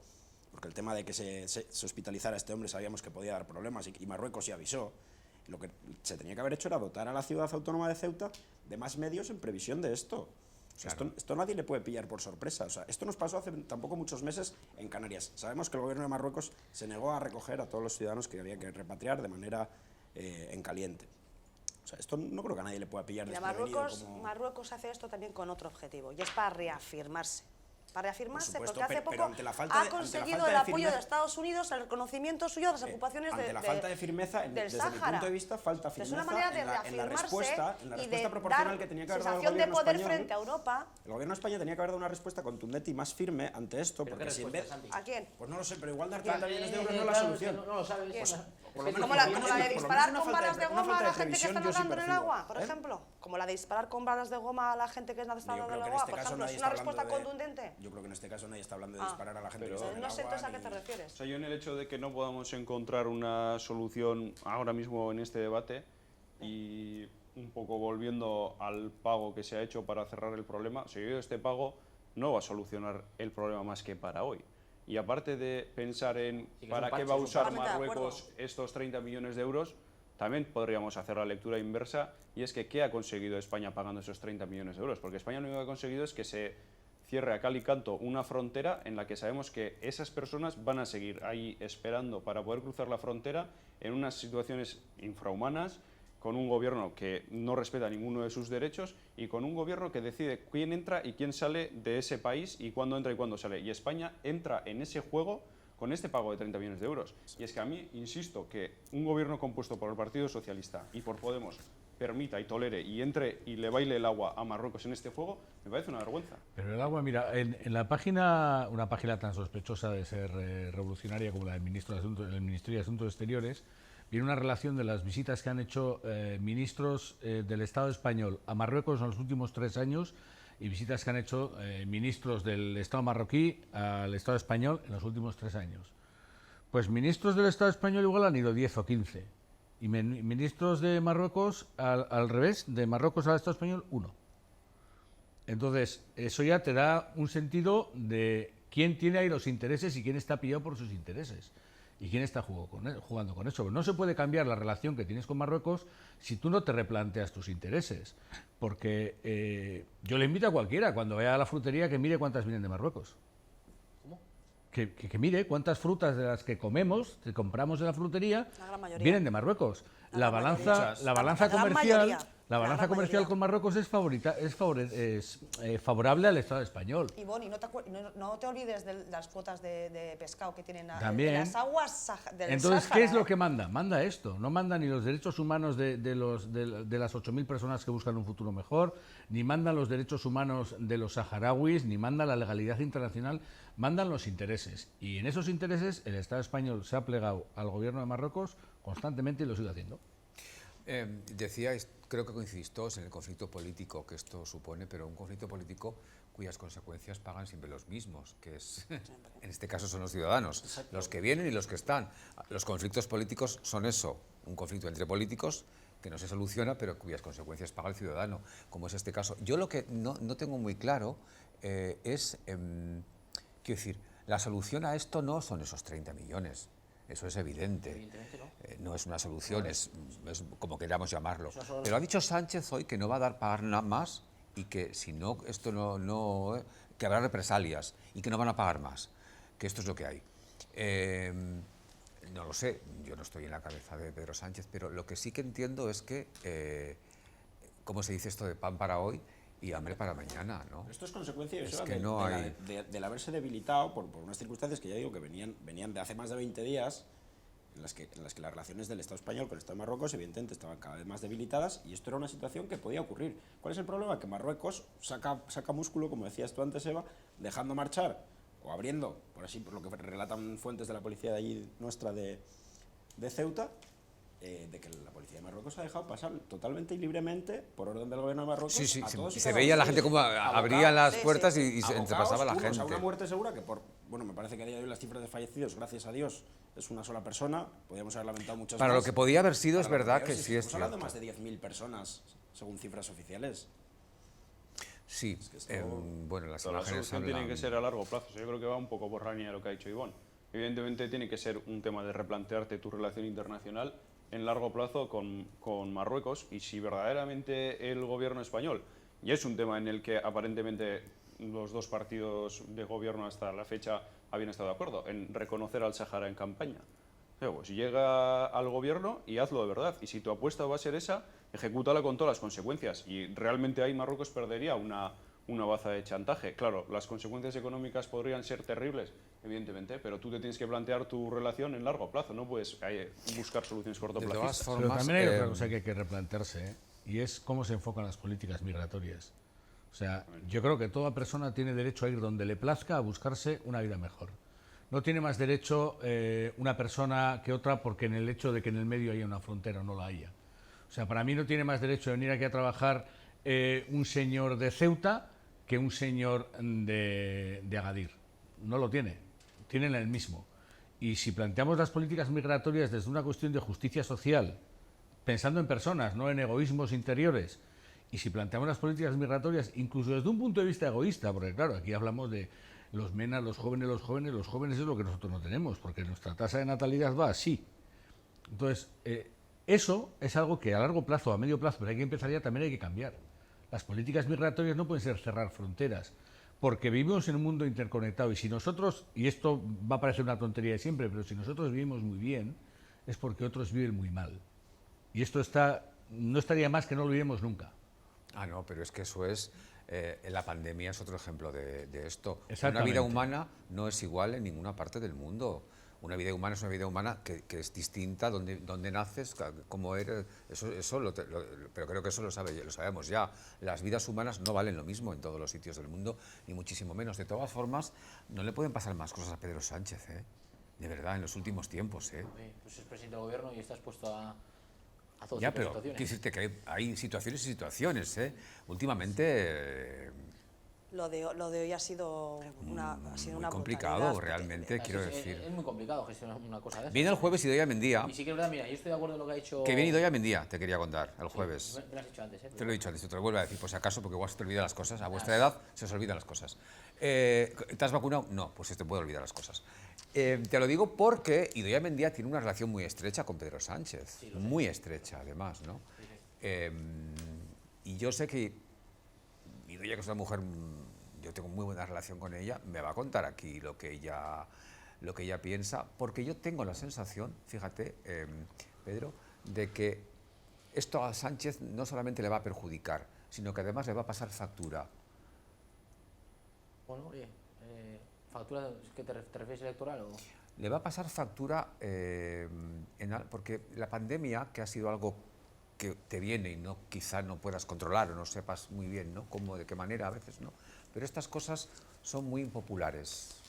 porque el tema de que se hospitalizara a este hombre sabíamos que podía dar problemas y Marruecos ya avisó. Lo que se tenía que haber hecho era dotar a la ciudad autónoma de Ceuta de más medios en previsión de esto. O sea, Claro. esto nadie le puede pillar por sorpresa. O sea, esto nos pasó hace tampoco muchos meses en Canarias. Sabemos que el gobierno de Marruecos se negó a recoger a todos los ciudadanos que había que repatriar de manera en caliente. O sea, esto no creo que a nadie le pueda pillar desprevenido. Marruecos hace esto también con otro objetivo, y es para reafirmarse. Para reafirmarse, Por supuesto, porque hace pero poco ante la falta ha de- conseguido ante el la falta de apoyo de firmeza- Estados Unidos, el reconocimiento suyo de las ocupaciones ante la falta de firmeza, desde mi Sáhara. punto de vista, falta Es firmeza una manera de en la reafirmarse respuesta y de proporcional dar que tenía que haber dado el sensación de gobierno poder español. frente a Europa. El gobierno de España tenía que haber dado una respuesta contundente y más firme ante esto, ¿Pero porque qué si en respuesta, vez... Santi? ¿A quién? Pues no lo sé, pero igual dar 30 millones de euros no es la Claro, solución. no lo sabes. Pues, por lo menos- Como la por lo de menos disparar una con falta balas de una goma a falta la de gente que previsión está yo sí nadando en el percibo, agua, por ¿eh? ejemplo. Como la de disparar con balas de goma a la gente que está Yo nadando en creo el que en agua, este por caso ejemplo. nadie Es una está respuesta hablando de... contundente. Yo creo que en este caso nadie está hablando de disparar a la gente que Pero- está en el No sé agua, entonces a qué ni- te refieres. O sea, yo en el hecho de que no podamos encontrar una solución ahora mismo en este debate y un poco volviendo al pago que se ha hecho para cerrar el problema, si yo este pago no va a solucionar el problema más que para hoy. Y aparte de pensar en que es para un qué parche, va a es un usar parche. Totalmente de Marruecos acuerdo. estos 30 millones de euros, también podríamos hacer la lectura inversa y es que ¿qué ha conseguido España pagando esos 30 millones de euros? Porque España lo único que ha conseguido es que se cierre a cal y canto una frontera en la que sabemos que esas personas van a seguir ahí esperando para poder cruzar la frontera en unas situaciones infrahumanas, con un gobierno que no respeta ninguno de sus derechos y con un gobierno que decide quién entra y quién sale de ese país y cuándo entra y cuándo sale. Y España entra en ese juego con este pago de 30 millones de euros. Y es que a mí, insisto, que un gobierno compuesto por el Partido Socialista y por Podemos permita y tolere y entre y le baile el agua a Marruecos en este juego, me parece una vergüenza. Pero el agua, mira, en la página, una página tan sospechosa de ser revolucionaria como la del Ministerio de Asuntos Exteriores, viene una relación de las visitas que han hecho ministros del Estado español a Marruecos en los últimos 3 años y visitas que han hecho ministros del Estado marroquí al Estado español en los últimos 3 años. Pues ministros del Estado español igual han ido 10 o 15 y ministros de Marruecos al revés, de Marruecos al Estado español 1. Entonces, eso ya te da un sentido de quién tiene ahí los intereses y quién está pillado por sus intereses. Y quién está jugando con eso. Pero no se puede cambiar la relación que tienes con Marruecos si tú no te replanteas tus intereses. Porque yo le invito a cualquiera, cuando vaya a la frutería, que mire cuántas vienen de Marruecos. ¿Cómo? Que mire cuántas frutas de las que comemos, que compramos en la frutería, La gran mayoría. vienen de Marruecos. La gran balanza, mayoría. la balanza La gran comercial, mayoría. la La balanza gran comercial mayoría. con Marruecos es favorable al Estado español. Y Boni, no te olvides de las cuotas de pescado que tienen También. de las aguas del Entonces, Sáhara, ¿qué es lo que manda? Manda esto. No manda ni los derechos humanos de las 8.000 personas que buscan un futuro mejor, ni mandan los derechos humanos de los saharauis, ni manda la legalidad internacional, mandan los intereses. Y en esos intereses el Estado español se ha plegado al gobierno de Marruecos constantemente y lo sigue haciendo. Decíais, creo que coincidís todos en el conflicto político que esto supone, pero un conflicto político cuyas consecuencias pagan siempre los mismos, que es, en este caso son los ciudadanos, los que vienen y los que están. Los conflictos políticos son eso, un conflicto entre políticos que no se soluciona, pero cuyas consecuencias paga el ciudadano, como es este caso. Yo lo que no tengo muy claro es, quiero decir, la solución a esto no son esos 30 millones. Eso es evidente. Evidentemente no. No es una solución, es como queramos llamarlo. Eso solo- Pero ha dicho Sánchez hoy que no va a dar pagar nada más y que si no, esto que habrá represalias y que no van a pagar más, que esto es lo que hay. No lo sé, yo no estoy en la cabeza de Pedro Sánchez, pero lo que sí que entiendo es que, ¿cómo se dice esto de pan para hoy y hambre para mañana, ¿no? Esto es consecuencia Es Joseba, que no hay... del haberse debilitado por unas circunstancias que ya digo que venían de hace más de 20 días, en las que las relaciones del Estado español con el Estado de Marruecos evidentemente estaban cada vez más debilitadas y esto era una situación que podía ocurrir. ¿Cuál es el problema? Que Marruecos saca músculo, como decías tú antes, Eva, dejando marchar o abriendo, por lo que relatan fuentes de la policía de allí nuestra de Ceuta, de que la policía de Marruecos ha dejado pasar totalmente y libremente, por orden del gobierno de Marruecos, Sí, a todos y se cada veía uno la de gente ellos, como abrían las Sí, puertas sí. y se abocados, pasaba la unos gente. a una muerte segura que bueno, me parece que a día de hoy las cifras de fallecidos, gracias a Dios, es una sola persona, podríamos haber lamentado muchas Para más. lo que podía haber sido, es Para lo verdad podía que haber sí es Estamos hablando de cierto. más de 10.000 personas, según cifras oficiales. Sí, que esto- bueno, las Pero la imágenes solución tiene hablan... que ser a largo plazo. Yo creo que va un poco por la línea de lo que ha dicho Ivonne. Evidentemente tiene que ser un tema de replantearte tu relación internacional en largo plazo con Marruecos y si verdaderamente el gobierno español, y es un tema en el que aparentemente los dos partidos de gobierno hasta la fecha habían estado de acuerdo, en reconocer al Sáhara en campaña. Pues llega al gobierno y hazlo de verdad. Y si tu apuesta va a ser esa, ejecútala con todas las consecuencias. Y realmente ahí Marruecos perdería una baza de chantaje. Claro, las consecuencias económicas podrían ser terribles, evidentemente, pero tú te tienes que plantear tu relación en largo plazo. No puedes buscar soluciones De todas cortoplacistas. Pero formas, también hay otra cosa que hay que replantearse, ¿eh? Y es cómo se enfocan las políticas migratorias. O sea, yo creo que toda persona tiene derecho a ir donde le plazca a buscarse una vida mejor. No tiene más derecho una persona que otra porque en el hecho de que en el medio haya una frontera o no la haya. O sea, para mí no tiene más derecho de venir aquí a trabajar un señor de Ceuta que un señor de Agadir. No lo tiene. Tienen el mismo. Y si planteamos las políticas migratorias desde una cuestión de justicia social, pensando en personas, no en egoísmos interiores, y si planteamos las políticas migratorias incluso desde un punto de vista egoísta, porque claro, aquí hablamos de los menas, los jóvenes es lo que nosotros no tenemos, porque nuestra tasa de natalidad va así. Entonces, eso es algo que a largo plazo, a medio plazo, pero hay que empezar ya, también hay que cambiar. Las políticas migratorias no pueden ser cerrar fronteras, porque vivimos en un mundo interconectado y si nosotros, y esto va a parecer una tontería de siempre, pero si nosotros vivimos muy bien, es porque otros viven muy mal. Y esto no estaría más que no lo vivimos nunca. Ah, no, pero es que eso es... la pandemia es otro ejemplo de esto. Una Exactamente. vida humana no es igual en ninguna parte del mundo. Una vida humana es una vida humana que es distinta, donde naces, cómo eres, pero creo que eso lo sabemos ya. Las vidas humanas no valen lo mismo en todos los sitios del mundo, ni muchísimo menos. De todas formas, no le pueden pasar más cosas a Pedro Sánchez, de verdad, en los últimos tiempos. Pues es presidente del gobierno y está expuesto a todo Ya, tipo de pero quiero situaciones. decirte que hay situaciones y situaciones. Últimamente Lo de hoy ha sido una muy complicado, brutalidad. realmente, quiero Es decir. muy complicado gestionar una cosa de esas. Viene el jueves Idoia Mendia. Y sí que es verdad, mira, yo estoy de acuerdo en lo que ha dicho... Que viene Idoia Mendia, te quería contar, el jueves. Me lo has dicho antes, ¿eh? Te lo he dicho antes, te lo vuelvo a decir, por si acaso, porque igual se te olvidan las cosas. A vuestra edad se os olvidan las cosas. ¿Te has vacunado? No, pues se te puede olvidar las cosas. Te lo digo porque Idoia Mendia tiene una relación muy estrecha con Pedro Sánchez. Sí, lo sé. Muy estrecha, además, ¿no? Y yo sé que Idoia, que es una mujer, yo tengo muy buena relación con ella, me va a contar aquí lo que ella piensa, porque yo tengo la sensación, fíjate, Pedro, de que esto a Sánchez no solamente le va a perjudicar, sino que además le va a pasar factura. Bueno, oye, ¿factura que te refieres electoral o...? Le va a pasar factura porque la pandemia, que ha sido algo que te viene y quizá no puedas controlar o no sepas muy bien, ¿no?, cómo, de qué manera a veces, ¿no? Pero estas cosas son muy impopulares.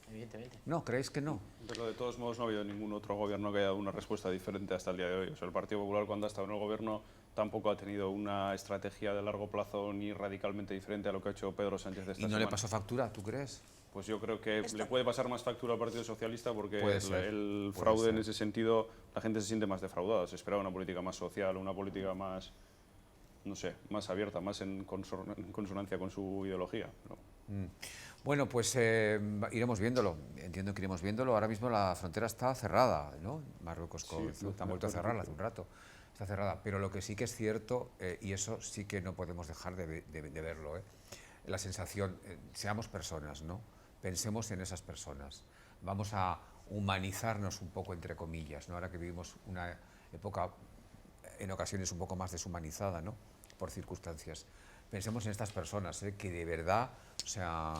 Evidentemente. ¿No? ¿Creéis que no? Pero de todos modos no ha habido ningún otro gobierno que haya dado una respuesta diferente hasta el día de hoy. O sea, el Partido Popular, cuando ha estado en el gobierno, tampoco ha tenido una estrategia de largo plazo ni radicalmente diferente a lo que ha hecho Pedro Sánchez esta ¿Y no semana. le pasó factura, tú crees? Pues yo creo que le puede pasar más factura al Partido Socialista porque Puede ser, el puede fraude ser. en ese sentido, la gente se siente más defraudada. Se esperaba una política más social, una política más, no sé, más abierta, más en consonancia con su ideología. ¿No? Bueno, pues iremos viéndolo. Entiendo que iremos viéndolo. Ahora mismo la frontera está cerrada, ¿no? Marruecos con Ceuta han vuelto a cerrarla hace un rato. Está cerrada. Pero lo que sí que es cierto, y eso sí que no podemos dejar de verlo, la sensación, seamos personas, ¿no? Pensemos en esas personas. Vamos a humanizarnos un poco, entre comillas, ¿no? Ahora que vivimos una época, en ocasiones, un poco más deshumanizada, ¿no?, por circunstancias. Pensemos en estas personas, que de verdad, o sea,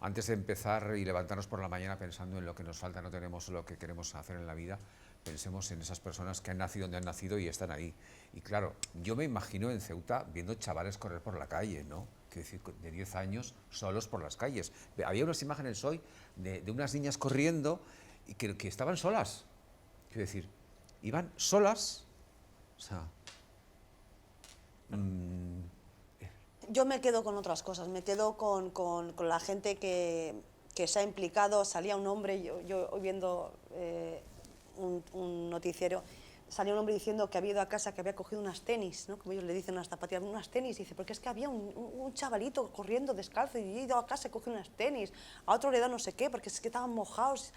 antes de empezar y levantarnos por la mañana pensando en lo que nos falta, no tenemos lo que queremos hacer en la vida, pensemos en esas personas que han nacido donde han nacido y están ahí. Y claro, yo me imagino en Ceuta viendo chavales correr por la calle, ¿no? Quiero decir, de 10 años solos por las calles. Había unas imágenes hoy de unas niñas corriendo y que estaban solas. Quiero decir, iban solas, o sea... Yo me quedo con otras cosas, me quedo con la gente que se ha implicado. Salía un hombre, yo hoy viendo un noticiero, salía un hombre diciendo que había ido a casa, que había cogido unas tenis, ¿no?, como ellos le dicen, unas zapatillas, unas tenis, y dice, porque es que había un chavalito corriendo descalzo y he ido a casa y cogido unas tenis, a otro le da no sé qué, porque es que estaban mojados,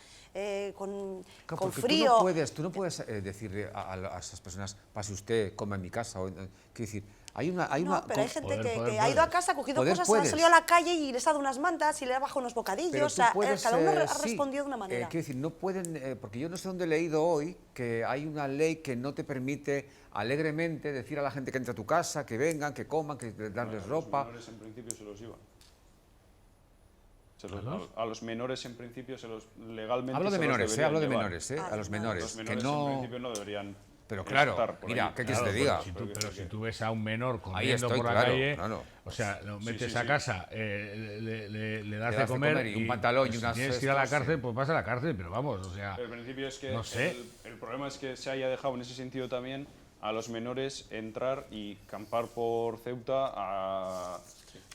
con frío. Tú no puedes decirle a esas personas, pase usted, coma en mi casa, quiero decir... No, pero hay gente que ha ido a casa, ha cogido Poder cosas, puedes. ha salido a la calle y les ha dado unas mantas y le ha bajado unos bocadillos. Pero O sea, cada uno ha sí, respondido de una manera. quiero decir, no pueden, porque yo no sé dónde he leído hoy que hay una ley que no te permite alegremente decir a la gente que entra a tu casa, que vengan, que coman, que darles ropa. A los menores en principio se los iban. ¿Los? A los menores en principio legalmente Hablo de se los menores, deberían hablo de llevar. menores, a los menores, Los que menores no... en principio no deberían. Pero claro, estar por mira, ahí. ¿qué quieres que te diga? Pero si tú ves a un menor Ahí corriendo estoy, por la claro, calle, claro. o sea, lo metes sí, a sí. casa, le das das de de comer, comer y un pantalón y si unas tienes que ir a la cestas, cárcel, sí. pues vas a la cárcel, pero vamos, o sea, Pero en principio es que no sé. el problema es que se haya dejado en ese sentido también a los menores entrar y campar por Ceuta a...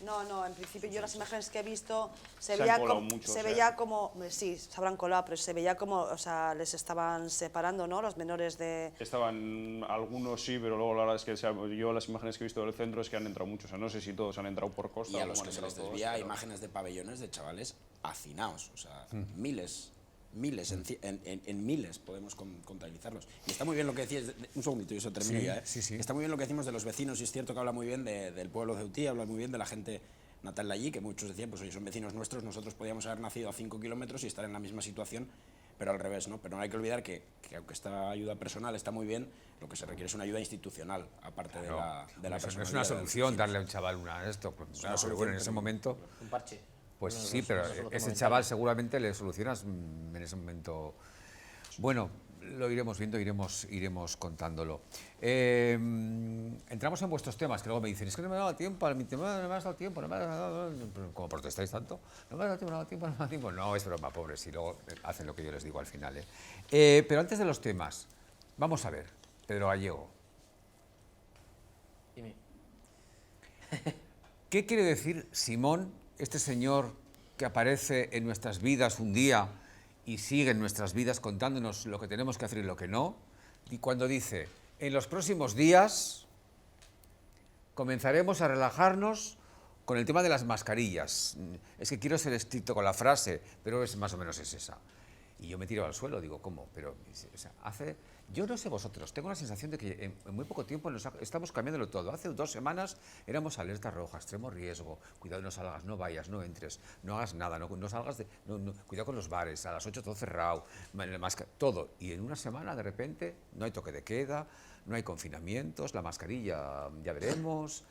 No, en principio yo las imágenes que he visto Se han veía colado como, mucho, se o sea. veía como, sí, se habrán colado, pero se veía como, o sea, les estaban separando, ¿no?, los menores de... Estaban algunos sí, pero luego la verdad es que yo las imágenes que he visto del centro es que han entrado muchos. O sea, no sé si todos han entrado por costa. Y a o los cómo que han se les entrado todos, desvía pero- imágenes de pabellones de chavales hacinados, o sea, miles, en miles podemos contabilizarlos. Y está muy bien lo que decías, un segundito y eso termino Sí, ya, ¿eh? sí. Está muy bien lo que decimos de los vecinos y es cierto que habla muy bien del pueblo ceutí, habla muy bien de la gente natal de allí, que muchos decían, pues oye, son vecinos nuestros, nosotros podíamos haber nacido a 5 kilómetros y estar en la misma situación, pero al revés, ¿no? Pero no hay que olvidar que aunque esta ayuda personal está muy bien, lo que se requiere es una ayuda institucional, aparte de la No es personalidad una de los solución vecinos. darle a un chaval esto, pues, una pero solución, bueno, en ese pero- momento... Un parche. Pues Una sí, pero solución ese momentánea. chaval seguramente le solucionas en ese momento. Bueno, lo iremos viendo, iremos contándolo. Entramos en vuestros temas, que luego me dicen, es que no me ha dado tiempo, a mi tema no me has dado tiempo, no me has dado... ¿Cómo protestáis tanto? No me ha dado tiempo, no me ha dado tiempo, no me ha dado tiempo. No, es broma, pobres, y luego hacen lo que yo les digo al final. Pero antes de los temas, vamos a ver, Pedro Gallego. Dime. ¿Qué quiere decir Simón, este señor que aparece en nuestras vidas un día y sigue en nuestras vidas contándonos lo que tenemos que hacer y lo que no? Y cuando dice, en los próximos días comenzaremos a relajarnos con el tema de las mascarillas. Es que quiero ser estricto con la frase, pero más o menos es esa. Y yo me tiro al suelo, digo, ¿cómo? Pero, o sea, yo no sé vosotros, tengo la sensación de que en muy poco tiempo estamos cambiándolo todo. Hace 2 semanas éramos alerta roja, extremo riesgo, cuidado, no salgas, no vayas, no entres, no hagas nada, no salgas, cuidado con los bares, a las 8 todo cerrado, todo. Y en una semana, de repente, no hay toque de queda, no hay confinamientos, la mascarilla ya veremos.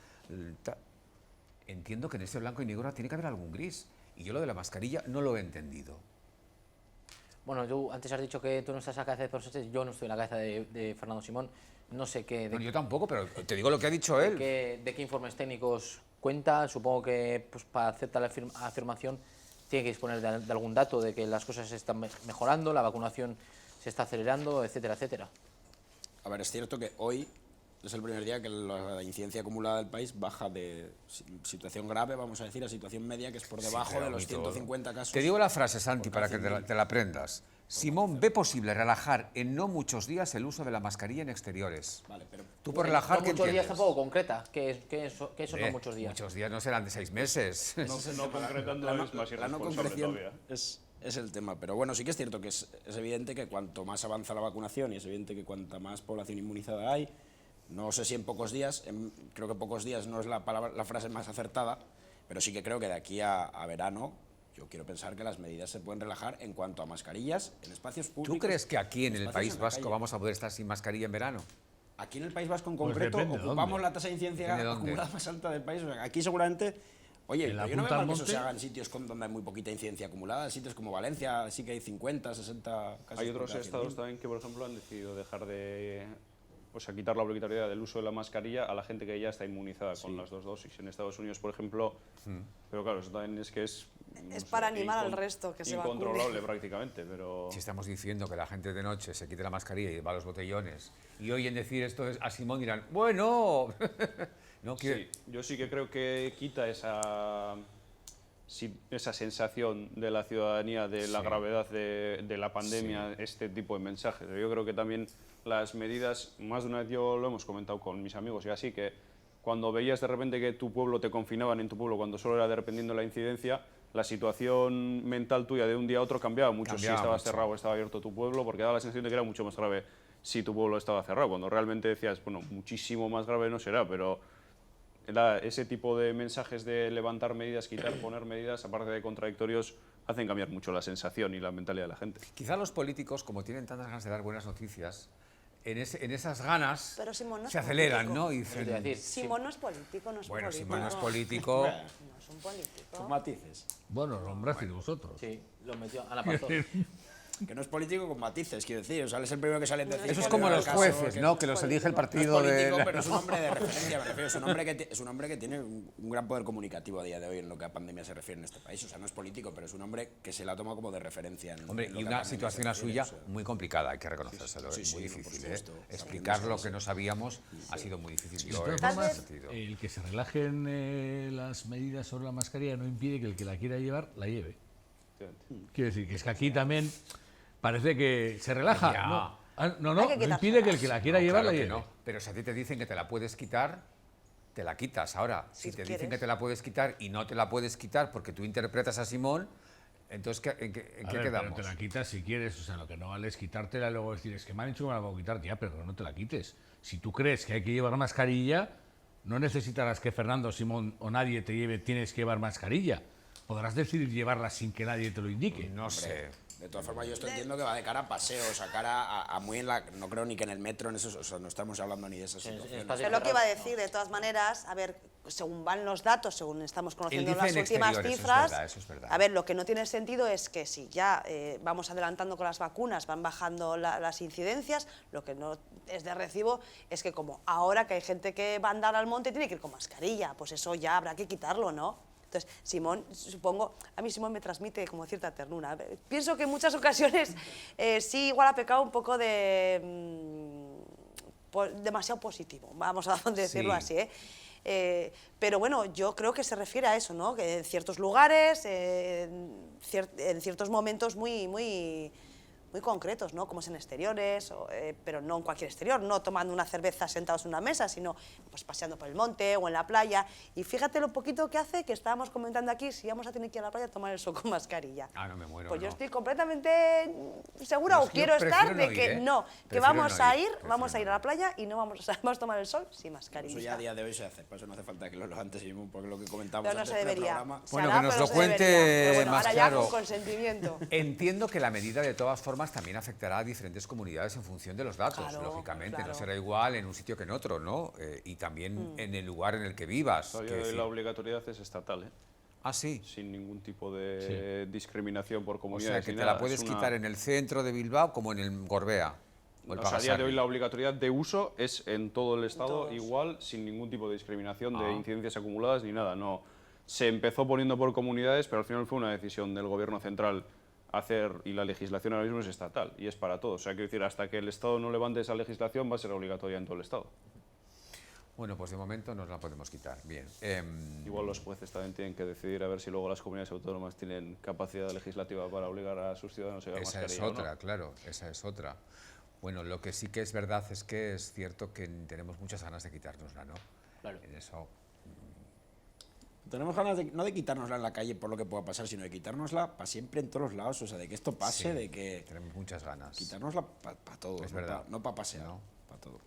Entiendo que en ese blanco y negro tiene que haber algún gris. Y yo lo de la mascarilla no lo he entendido. Bueno, tú antes has dicho que tú no estás en la cabeza de Pedro Sánchez, yo no estoy en la cabeza de Fernando Simón, no sé qué... Bueno, yo tampoco, pero te digo lo que ha dicho él. De qué informes técnicos cuenta, supongo que pues, para aceptar la afirmación tiene que disponer de algún dato de que las cosas se están mejorando, la vacunación se está acelerando, etcétera, etcétera. A ver, es cierto que hoy es el primer día que la incidencia acumulada del país baja de situación grave, vamos a decir, a situación media, que es por debajo de los 150 casos. Te digo la frase, Santi, para que te la aprendas. Simón ve posible relajar en no muchos días el uso de la mascarilla en exteriores. Vale, pero tú por relajar, no ¿qué muchos entiendes? días tampoco concreta, que eso no muchos días. Muchos días no serán de 6 meses. No concretando es más la no irresponsable concreción todavía. es el tema. Pero bueno, sí que es cierto que es evidente que cuanto más avanza la vacunación y es evidente que cuanta más población inmunizada hay, no sé si en pocos días, creo que pocos días no es la frase más acertada, pero sí que creo que de aquí a verano yo quiero pensar que las medidas se pueden relajar en cuanto a mascarillas en espacios públicos. ¿Tú crees que aquí en el País Vasco calle vamos a poder estar sin mascarilla en verano? Aquí en el País Vasco en Pues concreto depende de ocupamos dónde. la tasa de incidencia acumulada más alta del país. O sea, aquí seguramente, oye, En la yo no punta veo al mal que eso monte. se haga en sitios donde hay muy poquita incidencia acumulada, en sitios como Valencia sí que hay 50, 60 casos. Hay otros por cada estados 100.000. también que, por ejemplo, han decidido dejar de... O sea, quitar la obligatoriedad del uso de la mascarilla a la gente que ya está inmunizada con las 2 dosis. En Estados Unidos, por ejemplo, pero claro, eso también es que es... Es para animar al resto que se vacune. incontrolable prácticamente, pero... Si estamos diciendo que la gente de noche se quite la mascarilla y va a los botellones, y oyen decir esto a Simón dirán, bueno, no quiere... Sí, yo sí que creo que quita esa sensación de la ciudadanía de la gravedad de la pandemia, este tipo de mensajes. Yo creo que también las medidas, más de una vez yo lo hemos comentado con mis amigos y así, que cuando veías de repente que tu pueblo te confinaban en tu pueblo cuando solo era dependiendo de la incidencia, la situación mental tuya de un día a otro cambiaba mucho si estabas cerrado o estaba abierto tu pueblo, porque daba la sensación de que era mucho más grave si tu pueblo estaba cerrado, cuando realmente decías, bueno, muchísimo más grave no será, pero ese tipo de mensajes de levantar medidas, quitar, poner medidas, aparte de contradictorios, hacen cambiar mucho la sensación y la mentalidad de la gente. Quizá los políticos, como tienen tantas ganas de dar buenas noticias, en esas ganas Pero Simón no es se aceleran, político. ¿no? Y dicen, Te iba a decir, Simón no es político, no es bueno, político. Simón no es político. No es un político. Con matices. Bueno, nombrasteis vosotros. sí, lo metió a la pastora. Que no es político con matices, quiero decir. O sea, es el primero que sale en decir... Eso es que como no los caso, jueces, ¿no? Que los elige el No es partido de... político, pero es un hombre de referencia, me refiero. Es un hombre que tiene un gran poder comunicativo a día de hoy en lo que a pandemia se refiere en este país. O sea, no es político, pero es un hombre que se la toma como de referencia. Hombre, en lo y que a una pandemia situación se la refiere, suya o sea. muy complicada, hay que reconocérselo, Sí, es muy sí, por difícil, ¿eh? supuesto. Explicar lo que no sabíamos ha sido muy difícil. De Yo, todas en formas, ese sentido. el que se relajen las medidas sobre la mascarilla no impide que el que la quiera llevar, la lleve. Quiero decir, que es que aquí también parece que se relaja. Ya. No, no, Hay que no impide que el que la quiera No, llevar, claro la que lleve. no. Pero si a ti te dicen que te la puedes quitar, te la quitas. Ahora, si Si te quieres. dicen que te la puedes quitar y no te la puedes quitar porque tú interpretas a Simón, entonces, ¿en qué A ver, quedamos? pero te la quitas si quieres, o sea, lo que no vale es quitártela y luego decir, es que me han dicho que me la puedo quitar, ya, pero no te la quites. Si tú crees que hay que llevar mascarilla, no necesitarás que Fernando, Simón o nadie te lleve, tienes que llevar mascarilla. Podrás decidir llevarla sin que nadie te lo indique. No sé. De todas formas, yo esto entiendo que va de cara a paseos, a cara a muy en la... No creo ni que en el metro, en eso, o sea, no estamos hablando ni de esas situaciones. espacio- Es lo que iba a decir, de todas maneras, a ver, según van los datos, según estamos conociendo dice las en últimas exteriores, cifras, eso es verdad. a ver, lo que no tiene sentido es que si ya vamos adelantando con las vacunas, van bajando las incidencias, lo que no es de recibo es que como ahora que hay gente que va a andar al monte tiene que ir con mascarilla, pues eso ya habrá que quitarlo, ¿no? Entonces, Simón, supongo, a mí Simón me transmite como cierta ternura. Pienso que en muchas ocasiones sí igual ha pecado un poco de demasiado positivo, vamos a decirlo Sí. así, ¿eh? Pero bueno, yo creo que se refiere a eso, ¿no? Que en ciertos lugares, en ciertos momentos muy concretos, ¿no? Como es en exteriores, pero no en cualquier exterior, no tomando una cerveza sentados en una mesa, sino pues paseando por el monte o en la playa. Y fíjate lo poquito que hace, que estábamos comentando aquí, si vamos a tener que ir a la playa a tomar el sol con mascarilla. Ah, no me muero. Pues yo no. estoy completamente segura, No, o es que yo quiero estar, prefiero de no que ir, ¿eh? no, que Prefiero vamos no a ir, ir, prefiero vamos a ir no a la ir. playa y no vamos a tomar el sol sin mascarilla. Eso ya a día de hoy se hace, por eso no hace falta que lo anticipemos, porque lo que comentamos Pero no antes se debería. programa... Se Bueno, hará, que nos pero lo no se cuente debería. Pero bueno, más ahora claro. ya con consentimiento. Entiendo que la medida de todas formas también afectará a diferentes comunidades en función de los datos, Claro, lógicamente. claro. No será igual en un sitio que en otro, ¿no? Y también en el lugar en el que vivas. Todavía quiero hoy decir. la obligatoriedad es estatal, ¿eh? Ah, sí. Sin ningún tipo de discriminación por O comunidades. sea, que ni te nada. la puedes Es una- quitar en el centro de Bilbao como en el Gorbea. O el O sea, a día de hoy Pagasarri. la obligatoriedad de uso es en todo el Estado Todos. igual, sin ningún tipo de discriminación de Ah. incidencias acumuladas ni nada. No. Se empezó poniendo por comunidades, pero al final fue una decisión del Gobierno central hacer, y la legislación ahora mismo es estatal y es para todos. O sea, quiero decir, hasta que el Estado no levante esa legislación va a ser obligatoria en todo el Estado. Bueno, pues de momento nos la podemos quitar. Bien. Igual los jueces también tienen que decidir a ver si luego las comunidades autónomas tienen capacidad legislativa para obligar a sus ciudadanos a llevar Esa es mascarilla o no. otra, claro, esa es otra. Bueno, lo que sí que es verdad es que es cierto que tenemos muchas ganas de quitárnosla, ¿no? Claro. En eso. Tenemos ganas de, no de quitárnosla en la calle por lo que pueda pasar, sino de quitárnosla para siempre en todos los lados, o sea, de que esto pase, Sí, de que tenemos muchas ganas. quitárnosla para todo, Es no verdad. no para pasear, No. para todo.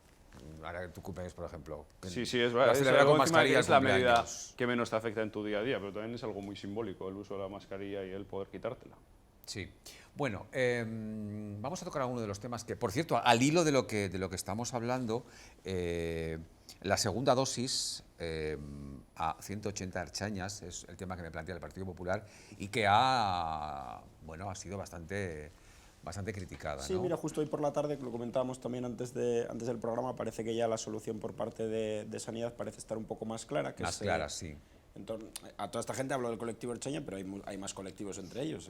Ahora tu cumpleaños, por ejemplo. que Sí, sí, es lo has verdad. celebrado con encima mascarilla es el la medida cumpleaños. que menos te afecta en tu día a día, pero también es algo muy simbólico el uso de la mascarilla y el poder quitártela. Sí. Bueno, vamos a tocar alguno de los temas que, por cierto, al hilo de lo que estamos hablando, la segunda dosis a 180 archañas es el tema que me plantea el Partido Popular y que ha sido bastante criticada. Sí, ¿no? mira, justo hoy por la tarde, que lo comentábamos también antes del programa, parece que ya la solución por parte de Sanidad parece estar un poco más clara. Que Más clara, sí. A toda esta gente hablo del colectivo Ertzaintza, pero hay más colectivos entre ellos.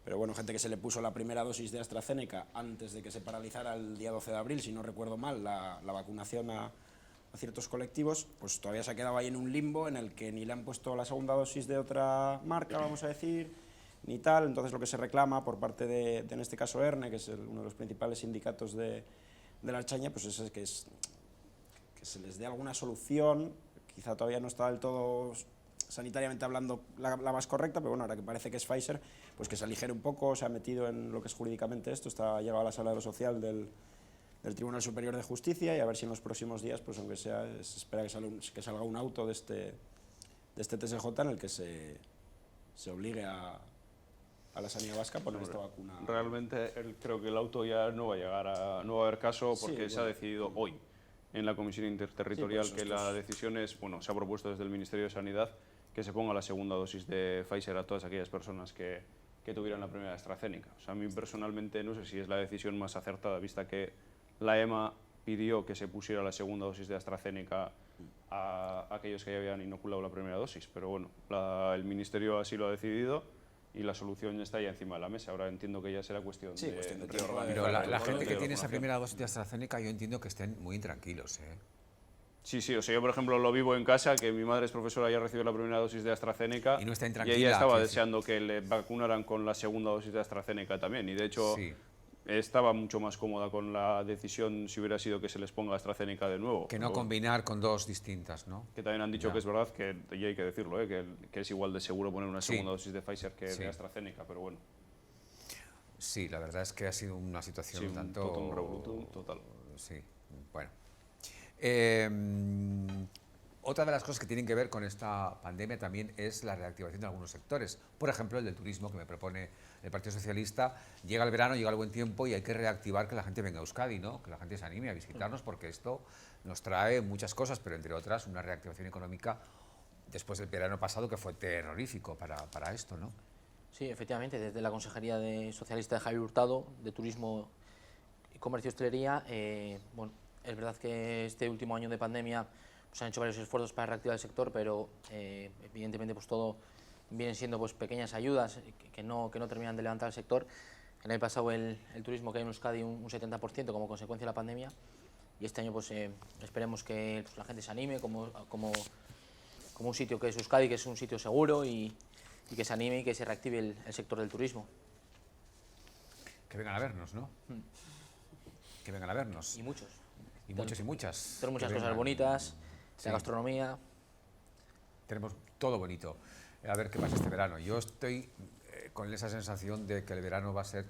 Pero bueno, gente que se le puso la primera dosis de AstraZeneca antes de que se paralizara el día 12 de abril, si no recuerdo mal, la vacunación a ciertos colectivos, pues todavía se ha quedado ahí en un limbo en el que ni le han puesto la segunda dosis de otra marca, vamos a decir, ni tal. Entonces lo que se reclama por parte de en este caso ERNE, que es uno de los principales sindicatos de la Ertzaintza, pues es que se les dé alguna solución. Quizá todavía no está del todo sanitariamente hablando la más correcta, pero bueno, ahora que parece que es Pfizer, pues que se aligere un poco, se ha metido en lo que es jurídicamente esto, está llegado a la sala de lo social del Tribunal Superior de Justicia, y a ver si en los próximos días, pues aunque sea, se espera que salga un auto de este TSJ en el que se obligue a la sanidad vasca a poner esta vacuna. Realmente creo que el auto ya no va a llegar no va a haber caso porque Sí, se ha bueno. decidido hoy en la Comisión Interterritorial Sí, por eso que esto la es- decisión es, bueno, se ha propuesto desde el Ministerio de Sanidad que se ponga la segunda dosis de Pfizer a todas aquellas personas que tuvieran la primera AstraZeneca. O sea, a mí personalmente no sé si es la decisión más acertada, vista que la EMA pidió que se pusiera la segunda dosis de AstraZeneca a aquellos que ya habían inoculado la primera dosis. Pero bueno, el Ministerio así lo ha decidido y la solución está ya encima de la mesa. Ahora entiendo que ya será cuestión Sí, de cuestión de tiempo, reorganizar Pero la el gente orden que de tiene esa vacunación. primera dosis de AstraZeneca, yo entiendo que estén muy intranquilos, ¿eh? Sí, sí, o sea, yo por ejemplo lo vivo en casa, que mi madre es profesora y ha recibido la primera dosis de AstraZeneca Y no está y intranquila, ella estaba quiero decir. deseando que le vacunaran con la segunda dosis de AstraZeneca también, y de hecho Sí. estaba mucho más cómoda con la decisión si hubiera sido que se les ponga AstraZeneca de nuevo. Que no Pero combinar con dos distintas, ¿no? que también han dicho Ya. que es verdad, que y hay que decirlo, que es igual de seguro poner una Sí. segunda dosis de Pfizer que Sí. de AstraZeneca, pero bueno, Sí, la verdad es que ha sido una situación sí, un un tanto... totum revolutum total. Sí, bueno. Otra de las cosas que tienen que ver con esta pandemia también es la reactivación de algunos sectores. Por ejemplo, el del turismo que me propone el Partido Socialista. Llega el verano, llega el buen tiempo y hay que reactivar que la gente venga a Euskadi, ¿no? Que la gente se anime a visitarnos porque esto nos trae muchas cosas, pero entre otras una reactivación económica después del verano pasado que fue terrorífico para esto, ¿no? Sí, efectivamente, desde la Consejería Socialista de Javier Hurtado, de Turismo, Comercio y Hostelería, bueno, es verdad que este último año de pandemia pues, han hecho varios esfuerzos para reactivar el sector, pero evidentemente pues, todo vienen siendo pues, pequeñas ayudas que no terminan de levantar el sector. El año pasado el turismo que hay en Euskadi un 70% como consecuencia de la pandemia, y este año pues esperemos que pues, la gente se anime como un sitio que es Euskadi, que es un sitio seguro y que se anime y que se reactive el sector del turismo. Que vengan a vernos, ¿no? Que vengan a vernos. Y muchos. Y muchos y muchas. Tenemos muchas Que cosas vengan. bonitas, Sí. la gastronomía. Tenemos todo bonito. A ver qué pasa este verano. Yo estoy con esa sensación de que el verano va a ser,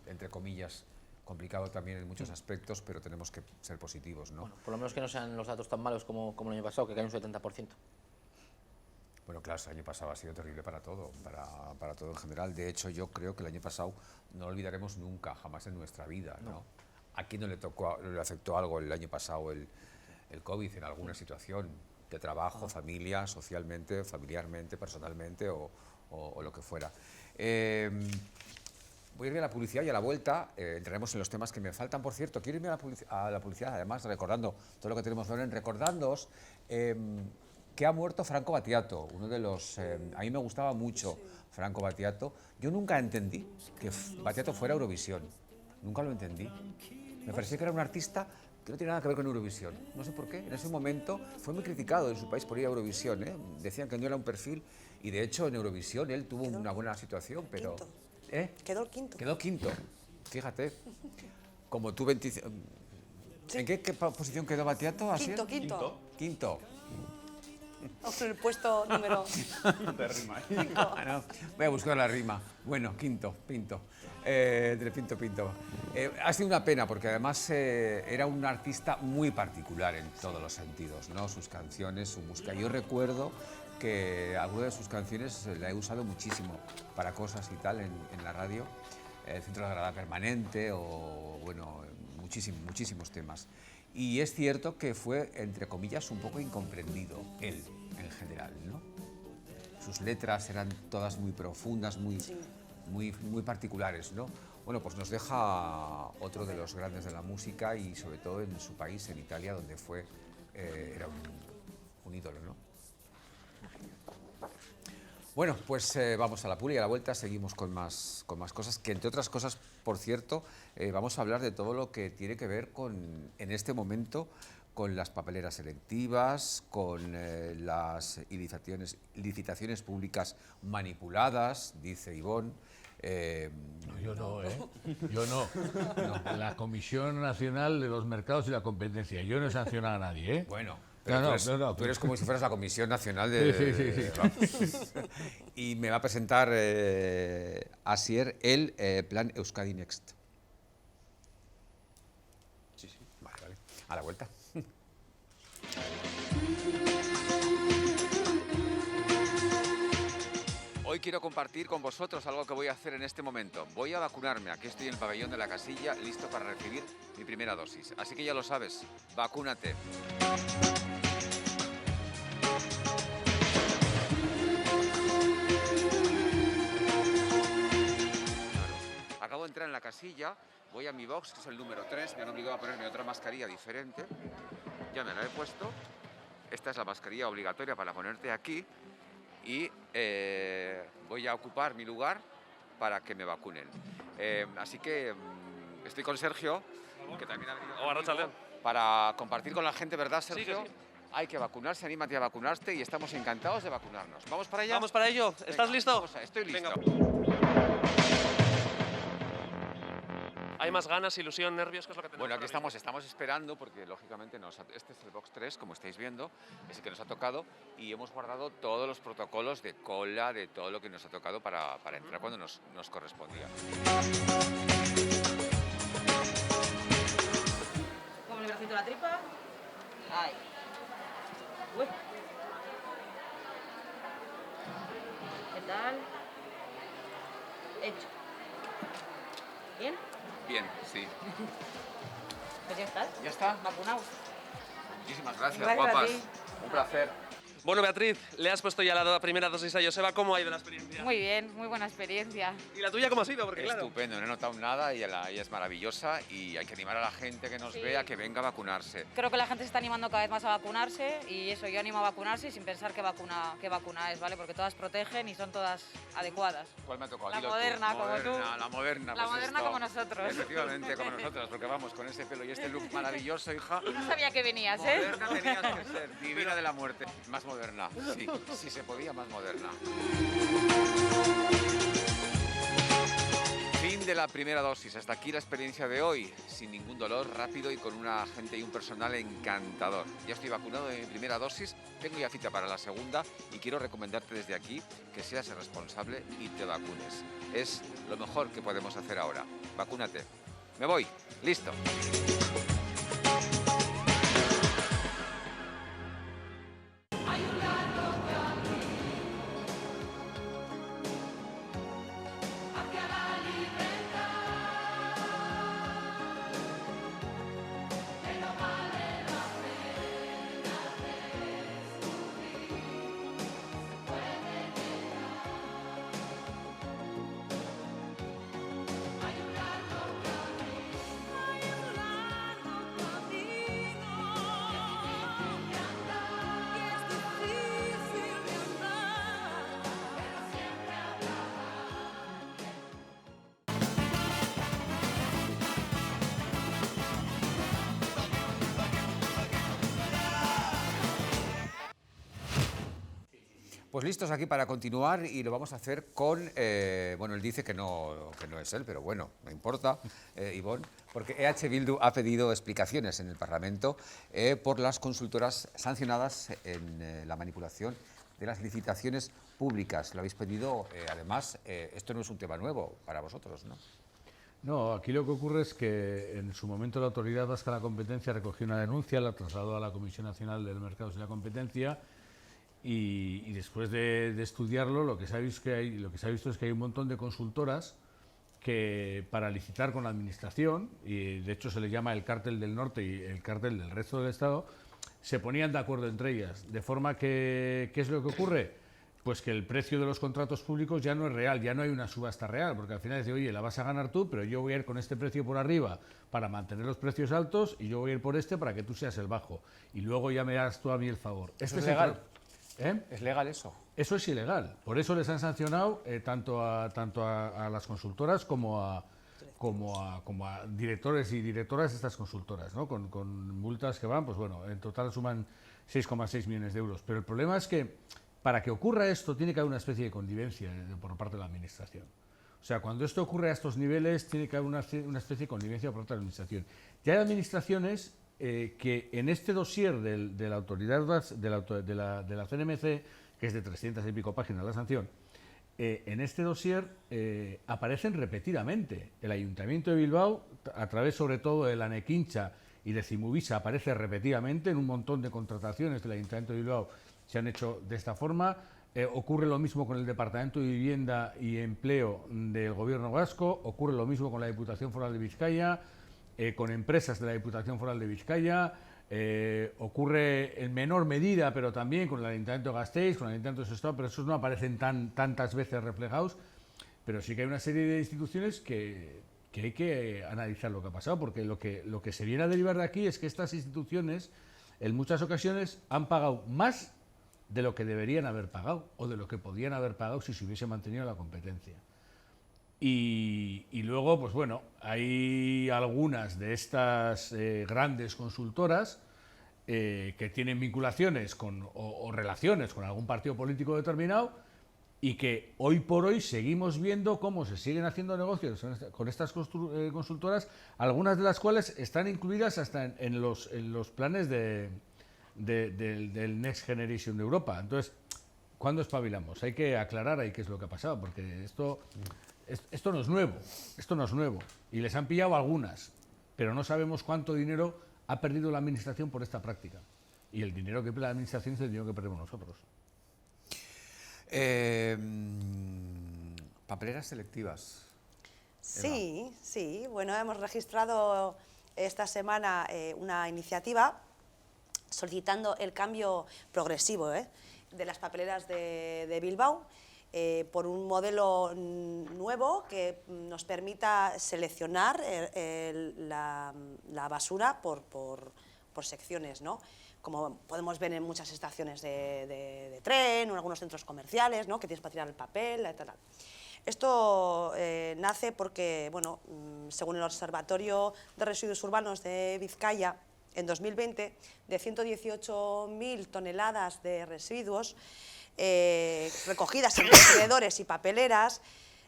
entre comillas, complicado también en muchos aspectos, pero tenemos que ser positivos, ¿no? Bueno, por lo menos que no sean los datos tan malos como el año pasado, que cae un 70%. Bueno, claro, el año pasado ha sido terrible para todo, para todo en general. De hecho, yo creo que el año pasado no lo olvidaremos nunca, jamás en nuestra vida, ¿no? ¿A quién no le afectó algo el año pasado el COVID en alguna situación de trabajo, familia, socialmente, familiarmente, personalmente o lo que fuera? Voy a irme a la publicidad y a la vuelta entraremos en los temas que me faltan. Por cierto, quiero irme a la publicidad, además recordando todo lo que tenemos ahora, recordándoos que ha muerto Franco Battiato, uno de los... a mí me gustaba mucho Franco Battiato. Yo nunca entendí que Battiato fuera Eurovisión, nunca lo entendí. Me parecía que era un artista que no tiene nada que ver con Eurovisión. No sé por qué. En ese momento fue muy criticado en su país por ir a Eurovisión. Decían que no era un perfil y de hecho en Eurovisión él tuvo una buena situación, pero... Quedó el quinto. Quedó quinto. Fíjate. Como tú 25... ¿En qué posición quedó Battiato? Quinto. Quinto. En el puesto número... De rima. No, voy a buscar la rima. Bueno, quinto, pinto. Entre pinto. Ha sido una pena porque además era un artista muy particular en todos los sentidos, ¿no? Sus canciones, su música. Yo recuerdo que alguna de sus canciones la he usado muchísimo para cosas y tal en la radio, el Centro de Grada Permanente o, bueno, muchísimos temas. Y es cierto que fue, entre comillas, un poco incomprendido él, en general, ¿no? Sus letras eran todas muy profundas, muy particulares, ¿no? Bueno, pues nos deja otro de los grandes de la música y sobre todo en su país, en Italia, donde fue, era un ídolo, ¿no? Bueno, pues vamos a la puli y a la vuelta seguimos con más cosas, que entre otras cosas, por cierto, vamos a hablar de todo lo que tiene que ver con, en este momento, con las papeleras selectivas, con las licitaciones públicas manipuladas, dice Ivonne. No, yo no, ¿eh? Yo no. La Comisión Nacional de los Mercados y la Competencia. Yo no he sancionado a nadie, ¿eh? Bueno, pero tú eres como si fueras la Comisión Nacional de... Sí. Y me va a presentar Asier el plan Euskadi Next. Sí. Vale. A la vuelta. Hoy quiero compartir con vosotros algo que voy a hacer en este momento. Voy a vacunarme. Aquí estoy en el pabellón de la Casilla, listo para recibir mi primera dosis. Así que ya lo sabes, vacúnate. Acabo de entrar en la casilla, voy a mi box, que es el número 3, me han obligado a ponerme otra mascarilla diferente. Ya me la he puesto. Esta es la mascarilla obligatoria para ponerte aquí. Y voy a ocupar mi lugar para que me vacunen. Así que estoy con Sergio, que también ha venido conmigo, para compartir con la gente, ¿verdad, Sergio? Sí, que sí. Hay que vacunarse, anímate a vacunarte y estamos encantados de vacunarnos. ¿Vamos para allá? Vamos para ello. ¿Estás Venga, listo? vamos, estoy listo. Venga. ¿Hay más ganas, ilusión, nervios? ¿Qué es lo que tenemos? Bueno, aquí ahora mismo? estamos esperando porque lógicamente este es el box 3, como estáis viendo, es el que nos ha tocado y hemos guardado todos los protocolos de cola, de todo lo que nos ha tocado para entrar cuando nos correspondía. Como el bracito de la tripa. Ahí. Uy. ¿Qué tal? Hecho. ¿Bien? Bien, sí. Pues ya estás. ¿Ya está? Vacunados. Muchísimas gracias, Gracias a guapas. ti. Un placer. Bueno, Beatriz, le has puesto ya la primera dosis a Joseba. ¿Cómo ha ido la experiencia? Muy bien, muy buena experiencia. ¿Y la tuya cómo ha sido? Porque claro... Estupendo, no he notado nada y ella es maravillosa y hay que animar a la gente que nos vea que venga a vacunarse. Creo que la gente se está animando cada vez más a vacunarse y eso, yo animo a vacunarse sin pensar qué vacuna es, ¿vale? Porque todas protegen y son todas adecuadas. ¿Cuál me ha tocado? La Dilo tú. moderna, como tú. La moderna, La pues moderna esto. como nosotros. Efectivamente, como nosotros, porque vamos, con ese pelo y este look maravilloso, hija. No sabía que venías, ¿eh? Moderna tenías que ser, divina de la muerte. Más moderna, sí, sí se podía, más moderna. Fin de la primera dosis. Hasta aquí la experiencia de hoy. Sin ningún dolor, rápido y con una gente y un personal encantador. Ya estoy vacunado de mi primera dosis, tengo ya cita para la segunda y quiero recomendarte desde aquí que seas el responsable y te vacunes. Es lo mejor que podemos hacer ahora. Vacúnate. Me voy. Listo. Pues listos aquí para continuar y lo vamos a hacer con, bueno, él dice que no es él, pero bueno, no importa, Ivonne, porque EH Bildu ha pedido explicaciones en el Parlamento por las consultoras sancionadas en la manipulación de las licitaciones públicas. Lo habéis pedido, además, esto no es un tema nuevo para vosotros, ¿no? No, aquí lo que ocurre es que en su momento la Autoridad Vasca de la Competencia recogió una denuncia, la trasladó a la Comisión Nacional del Mercados y la Competencia. Y después de estudiarlo, lo que se ha visto es que hay un montón de consultoras que para licitar con la Administración, y de hecho se les llama el cártel del norte y el cártel del resto del Estado, se ponían de acuerdo entre ellas. De forma que, ¿qué es lo que ocurre? Pues que el precio de los contratos públicos ya no es real, ya no hay una subasta real, porque al final dice, oye, la vas a ganar tú, pero yo voy a ir con este precio por arriba para mantener los precios altos y yo voy a ir por este para que tú seas el bajo. Y luego ya me das tú a mí el favor. ¿Esto es legal? ¿Es legal eso? Eso es ilegal. Por eso les han sancionado tanto a las consultoras como a directores y directoras de estas consultoras, ¿no? Con multas que van, pues bueno, en total suman 6,6 millones de euros. Pero el problema es que para que ocurra esto tiene que haber una especie de connivencia por parte de la Administración. O sea, cuando esto ocurre a estos niveles tiene que haber una especie de connivencia por parte de la Administración. Ya hay administraciones que en este dossier de la autoridad de la CNMC, que es de 300 y pico páginas la sanción, en este dossier aparecen repetidamente. El Ayuntamiento de Bilbao, a través sobre todo de la Nequincha y de Cimuvisa, aparece repetidamente en un montón de contrataciones del Ayuntamiento de Bilbao, se han hecho de esta forma. Ocurre lo mismo con el Departamento de Vivienda y Empleo del Gobierno vasco, ocurre lo mismo con la Diputación Foral de Vizcaya, con empresas de la Diputación Foral de Vizcaya, ocurre en menor medida, pero también con el Ayuntamiento de Gasteiz, con el Ayuntamiento de Sestao, pero esos no aparecen tantas veces reflejados, pero sí que hay una serie de instituciones que hay que analizar lo que ha pasado, porque lo que se viene a derivar de aquí es que estas instituciones en muchas ocasiones han pagado más de lo que deberían haber pagado o de lo que podían haber pagado si se hubiese mantenido la competencia. Y luego, pues bueno, hay algunas de estas grandes consultoras que tienen vinculaciones o relaciones con algún partido político determinado y que hoy por hoy seguimos viendo cómo se siguen haciendo negocios con estas consultoras, algunas de las cuales están incluidas hasta en los planes del Next Generation de Europa. Entonces, ¿cuándo espabilamos? Hay que aclarar ahí qué es lo que ha pasado, porque esto no es nuevo, y les han pillado algunas, pero no sabemos cuánto dinero ha perdido la Administración por esta práctica. Y el dinero que pierde la Administración es el dinero que perdemos nosotros. Papeleras selectivas. Sí, sí. Bueno, hemos registrado esta semana una iniciativa solicitando el cambio progresivo de las papeleras de Bilbao por un modelo nuevo que nos permita seleccionar la basura por secciones, ¿no? Como podemos ver en muchas estaciones de tren o en algunos centros comerciales, ¿no? Que tienes para tirar el papel, etc. Esto nace porque, bueno, según el Observatorio de Residuos Urbanos de Vizcaya, en 2020, de 118.000 toneladas de residuos recogidas en contenedores y papeleras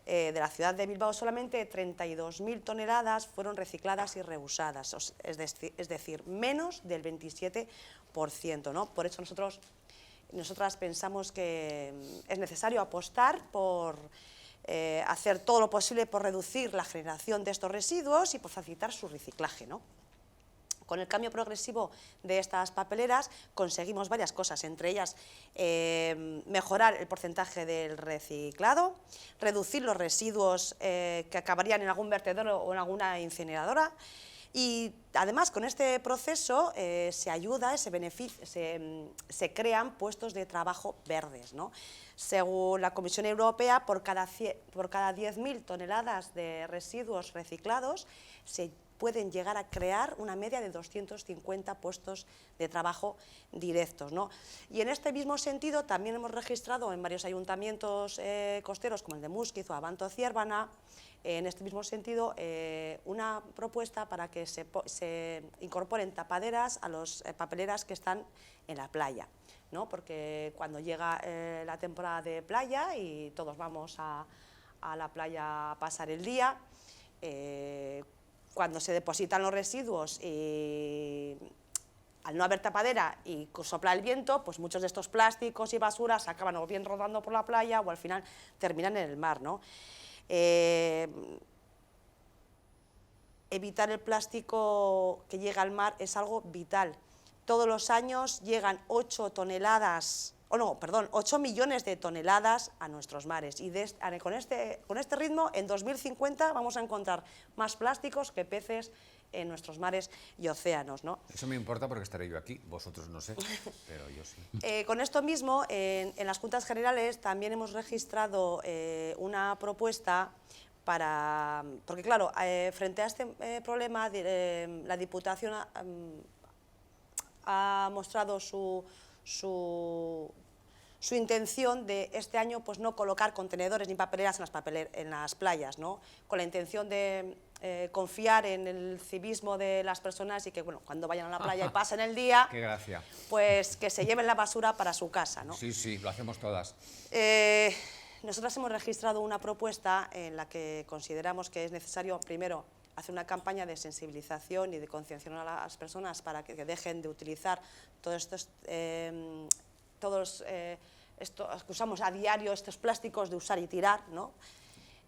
de la ciudad de Bilbao, solamente 32.000 toneladas fueron recicladas y reusadas, es decir, menos del 27%, ¿no? Por eso nosotras pensamos que es necesario apostar por hacer todo lo posible por reducir la generación de estos residuos y por facilitar su reciclaje, ¿no? Con el cambio progresivo de estas papeleras conseguimos varias cosas, entre ellas mejorar el porcentaje del reciclado, reducir los residuos que acabarían en algún vertedero o en alguna incineradora, y además con este proceso se ayuda, se crean puestos de trabajo verdes, ¿no? Según la Comisión Europea, por cada 10.000 toneladas de residuos reciclados se pueden llegar a crear una media de 250 puestos de trabajo directos, ¿no? Y en este mismo sentido también hemos registrado en varios ayuntamientos costeros como el de Muskiz o Abanto Ziérbana, en este mismo sentido, una propuesta para que se incorporen tapaderas a las papeleras que están en la playa, ¿no? Porque cuando llega la temporada de playa y todos vamos a la playa a pasar el día, cuando se depositan los residuos y al no haber tapadera y sopla el viento, pues muchos de estos plásticos y basuras acaban o bien rodando por la playa o al final terminan en el mar, ¿no? Evitar el plástico que llega al mar es algo vital. Todos los años llegan 8 millones de toneladas a nuestros mares y con este ritmo en 2050 vamos a encontrar más plásticos que peces en nuestros mares y océanos, ¿no? Eso me importa porque estaré yo aquí, vosotros no sé, pero yo sí. Con esto mismo, en las Juntas Generales también hemos registrado una propuesta porque claro, frente a este problema la Diputación ha mostrado su intención de este año pues no colocar contenedores ni papeleras en las playas, ¿no? Con la intención de confiar en el civismo de las personas y que bueno, cuando vayan a la playa y pasen el día, Qué gracia. pues que se lleven la basura para su casa, ¿no? Sí, sí, lo hacemos todas. Nosotras hemos registrado una propuesta en la que consideramos que es necesario, primero, hacer una campaña de sensibilización y de concienciación a las personas para que dejen de utilizar todos estos que usamos a diario, estos plásticos de usar y tirar, ¿no?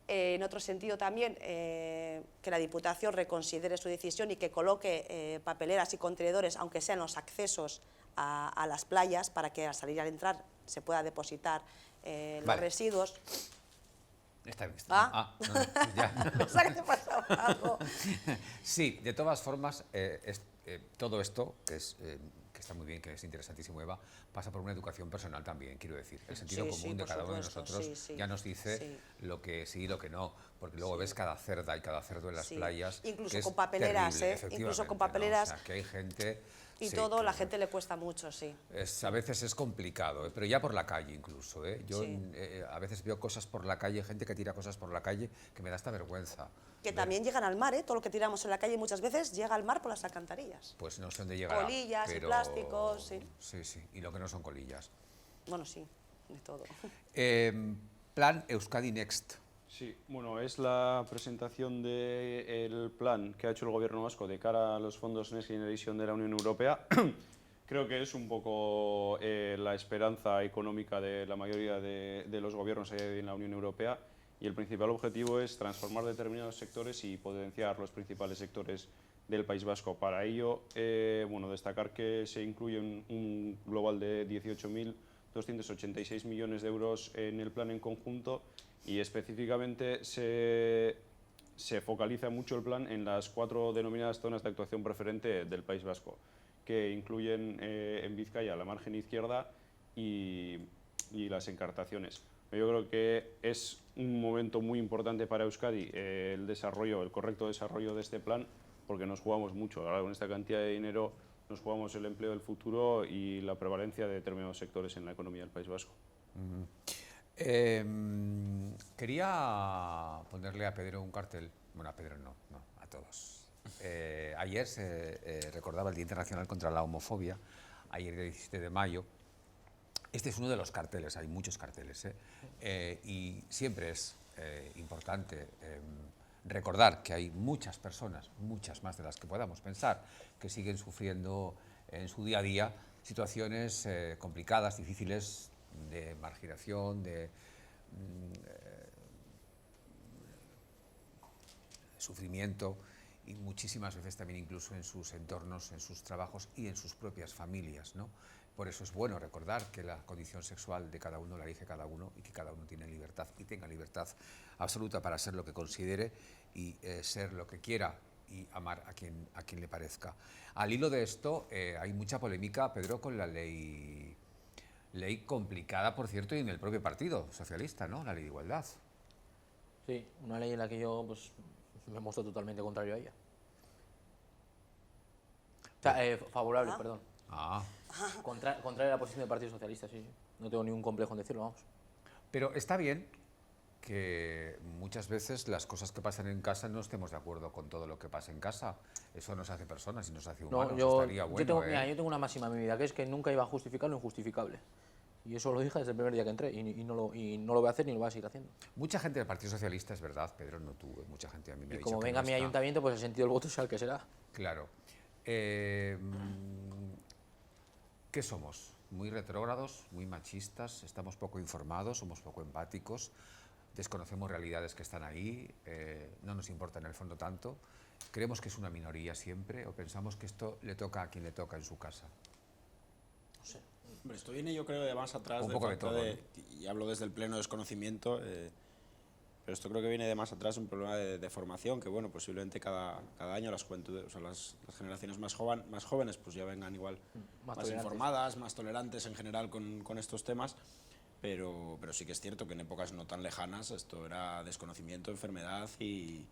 En otro sentido también, que la Diputación reconsidere su decisión y que coloque papeleras y contenedores, aunque sean los accesos a las playas, para que al salir y al entrar se pueda depositar los residuos. Está bien. Ya. Pensaba que te pasaba algo. Sí, de todas formas, todo esto, que está muy bien, que es interesantísimo, Eva, pasa por una educación personal también, quiero decir. El sentido común de cada uno de nosotros ya nos dice lo que sí y lo que no, porque luego ves cada cerda y cada cerdo en las playas. Incluso con papeleras, incluso con papeleras. ¿No? O sea, que hay gente... Y todo, la gente le cuesta mucho, sí. A veces es complicado, pero ya por la calle incluso. Yo a veces veo cosas por la calle, gente que tira cosas por la calle, que me da esta vergüenza. Que también llegan al mar, todo lo que tiramos en la calle muchas veces llega al mar por las alcantarillas. Pues no sé dónde llegará. Colillas y plásticos, sí. Sí, sí, y lo que no son colillas. Bueno, sí, de todo. Plan Euskadi Next. Sí, bueno, es la presentación del plan que ha hecho el Gobierno vasco de cara a los fondos Next Generation de la Unión Europea. Creo que es un poco la esperanza económica de la mayoría de los gobiernos en la Unión Europea, y el principal objetivo es transformar determinados sectores y potenciar los principales sectores del País Vasco. Para ello, bueno, destacar que se incluye un global de 18.286 millones de euros en el plan en conjunto, y específicamente se focaliza mucho el plan en las 4 denominadas zonas de actuación preferente del País Vasco, que incluyen en Vizcaya la margen izquierda y las encartaciones. Yo creo que es un momento muy importante para Euskadi el correcto desarrollo de este plan, porque nos jugamos mucho. Ahora con esta cantidad de dinero nos jugamos el empleo del futuro y la prevalencia de determinados sectores en la economía del País Vasco. Quería ponerle a Pedro un cartel, bueno, a Pedro no, a todos. Ayer se recordaba el Día Internacional contra la Homofobia, ayer el 17 de mayo. Este es uno de los carteles, hay muchos carteles, y siempre es importante recordar que hay muchas personas, muchas más de las que podamos pensar, que siguen sufriendo en su día a día situaciones complicadas, difíciles, de marginación, de sufrimiento, y muchísimas veces también incluso en sus entornos, en sus trabajos y en sus propias familias, ¿no? Por eso es bueno recordar que la condición sexual de cada uno la elige cada uno y que cada uno tiene libertad y tenga libertad absoluta para ser lo que considere y ser lo que quiera y amar a quien le parezca. Al hilo de esto hay mucha polémica, Pedro, con la ley complicada, por cierto, y en el propio Partido Socialista, ¿no? La ley de igualdad. Sí, una ley en la que yo pues, me muestro totalmente contrario a ella. O sea, favorable, perdón. Contrario a la posición del Partido Socialista, sí. No tengo ningún complejo en decirlo, vamos. Pero está bien que muchas veces las cosas que pasan en casa no estemos de acuerdo con todo lo que pasa en casa. Eso nos hace personas y nos hace humanos. Estaría bueno, yo tengo una máxima en mi vida, que es que nunca iba a justificar lo injustificable. Y eso lo dije desde el primer día que entré y no lo voy a hacer ni lo voy a seguir haciendo. Mucha gente del Partido Socialista, es verdad, Pedro, no tú, mucha gente a mí me ha dicho como que venga no mi está. ayuntamiento, pues el sentido del voto sea el que será. Claro. ¿Qué somos? Muy retrógrados, muy machistas, estamos poco informados, somos poco empáticos, desconocemos realidades que están ahí, no nos importa en el fondo tanto. ¿Creemos que es una minoría siempre o pensamos que esto le toca a quien le toca en su casa? No sé. Hombre, esto viene yo creo de más atrás, un poco de todo, ¿no? Y hablo desde el pleno desconocimiento, pero esto creo que viene de más atrás, un problema de formación, que bueno, posiblemente cada año las juventudes, o sea, las generaciones más jóvenes pues ya vengan igual más informadas, más tolerantes en general con estos temas, pero sí que es cierto que en épocas no tan lejanas esto era desconocimiento, enfermedad y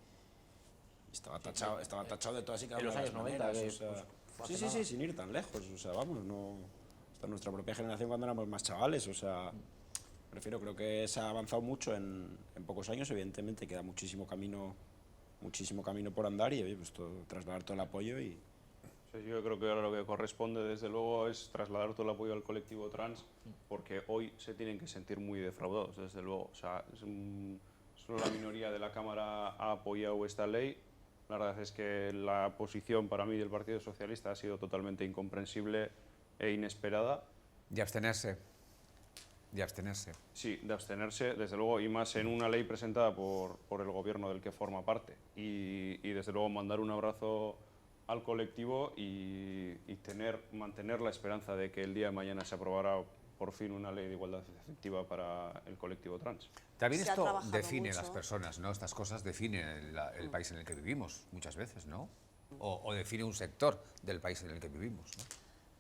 estaba tachado de todas y cada una de las maneras. O sea, sí, sin ir tan lejos, o sea, vamos, no... Hasta nuestra propia generación cuando éramos más chavales, o sea, creo que se ha avanzado mucho en pocos años, evidentemente queda muchísimo camino por andar y oye, pues trasladar todo el apoyo y... Sí, yo creo que ahora lo que corresponde desde luego es trasladar todo el apoyo al colectivo trans, porque hoy se tienen que sentir muy defraudados, desde luego. O sea, solo la minoría de la Cámara ha apoyado esta ley. La verdad es que la posición para mí del Partido Socialista ha sido totalmente incomprensible e inesperada. De abstenerse. De abstenerse. Sí, de abstenerse, desde luego, y más en una ley presentada por el gobierno del que forma parte. Y desde luego mandar un abrazo al colectivo y mantener la esperanza de que el día de mañana se aprobará por fin una ley de igualdad efectiva para el colectivo trans. También esto define a las personas, ¿no? Estas cosas definen el país en el que vivimos muchas veces, ¿no? O define un sector del país en el que vivimos, ¿no?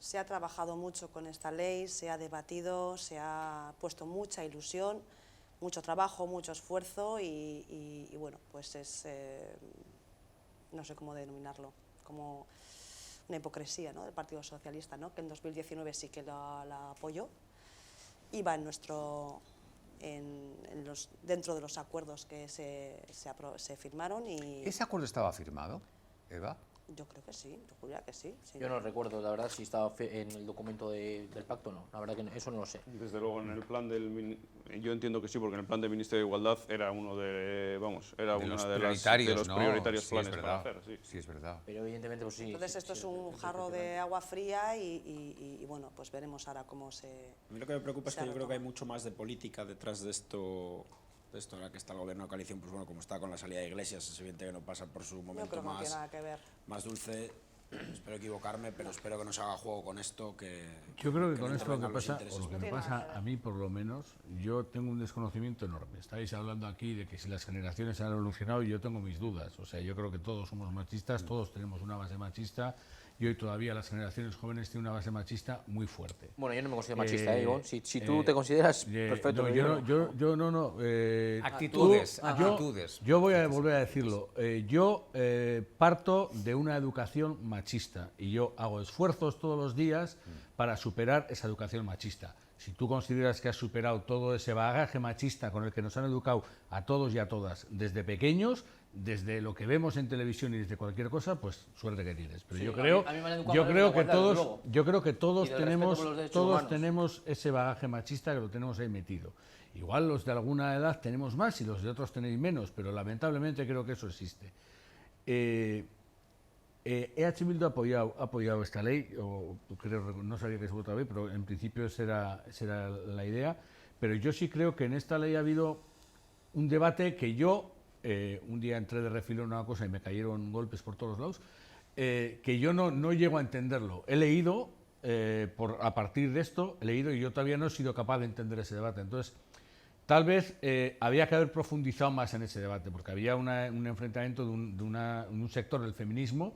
Se ha trabajado mucho con esta ley, se ha debatido, se ha puesto mucha ilusión, mucho trabajo, mucho esfuerzo y bueno, pues es, no sé cómo denominarlo, como una hipocresía, ¿no?, del Partido Socialista, ¿no?, que en 2019 sí que la apoyó, iba dentro de los acuerdos que se firmaron y... ¿Ese acuerdo estaba firmado, Eva? Yo creo que sí, yo juraría que sí. Yo no recuerdo, la verdad, si estaba en el documento del pacto o no. La verdad que eso no lo sé. Desde luego, en el plan yo entiendo que sí, porque en el plan del Ministerio de Igualdad era uno de, los prioritarios planes para hacer. Sí, es verdad. Pero evidentemente, pues sí. Entonces esto es un jarro de agua fría y bueno, pues veremos ahora cómo se... A mí lo que me preocupa es que yo creo que hay mucho más de política detrás de esto. Ahora que está el gobierno de coalición, pues bueno, como está con la salida de Iglesias, es evidente que no pasa por su momento más dulce. Espero equivocarme, pero espero que no se haga juego con esto. Yo creo que con esto lo que pasa, o lo que me pasa a mí por lo menos, yo tengo un desconocimiento enorme. Estáis hablando aquí de que si las generaciones han evolucionado, yo tengo mis dudas. O sea, yo creo que todos somos machistas, todos tenemos una base machista y hoy todavía las generaciones jóvenes tienen una base machista muy fuerte. Bueno, yo no me considero machista, Ivonne. Si tú te consideras, perfecto. No, yo no. Actitudes, actitudes. Yo voy a volver a decirlo. Yo parto de una educación machista y yo hago esfuerzos todos los días para superar esa educación machista. Si tú consideras que has superado todo ese bagaje machista con el que nos han educado a todos y a todas desde pequeños, desde lo que vemos en televisión y desde cualquier cosa, pues suerte que tienes. Pero Sí, yo a mí me han educado en la igualdad, desde luego. yo creo que todos Y del respeto por los derechos humanos. tenemos ese bagaje machista que lo tenemos ahí metido. Igual los de alguna edad tenemos más y los de otros tenéis menos, pero lamentablemente creo que eso existe. EH Bildu ha apoyado esta ley, o creo, no sabía que se votaba hoy, pero en principio esa era la idea. Pero yo sí creo que en esta ley ha habido un debate que yo, un día entré de refilón en una cosa y me cayeron golpes por todos lados, que yo no llego a entenderlo. He leído, a partir de esto, he leído y yo todavía no he sido capaz de entender ese debate. Entonces, tal vez había que haber profundizado más en ese debate, porque había un enfrentamiento de un sector del feminismo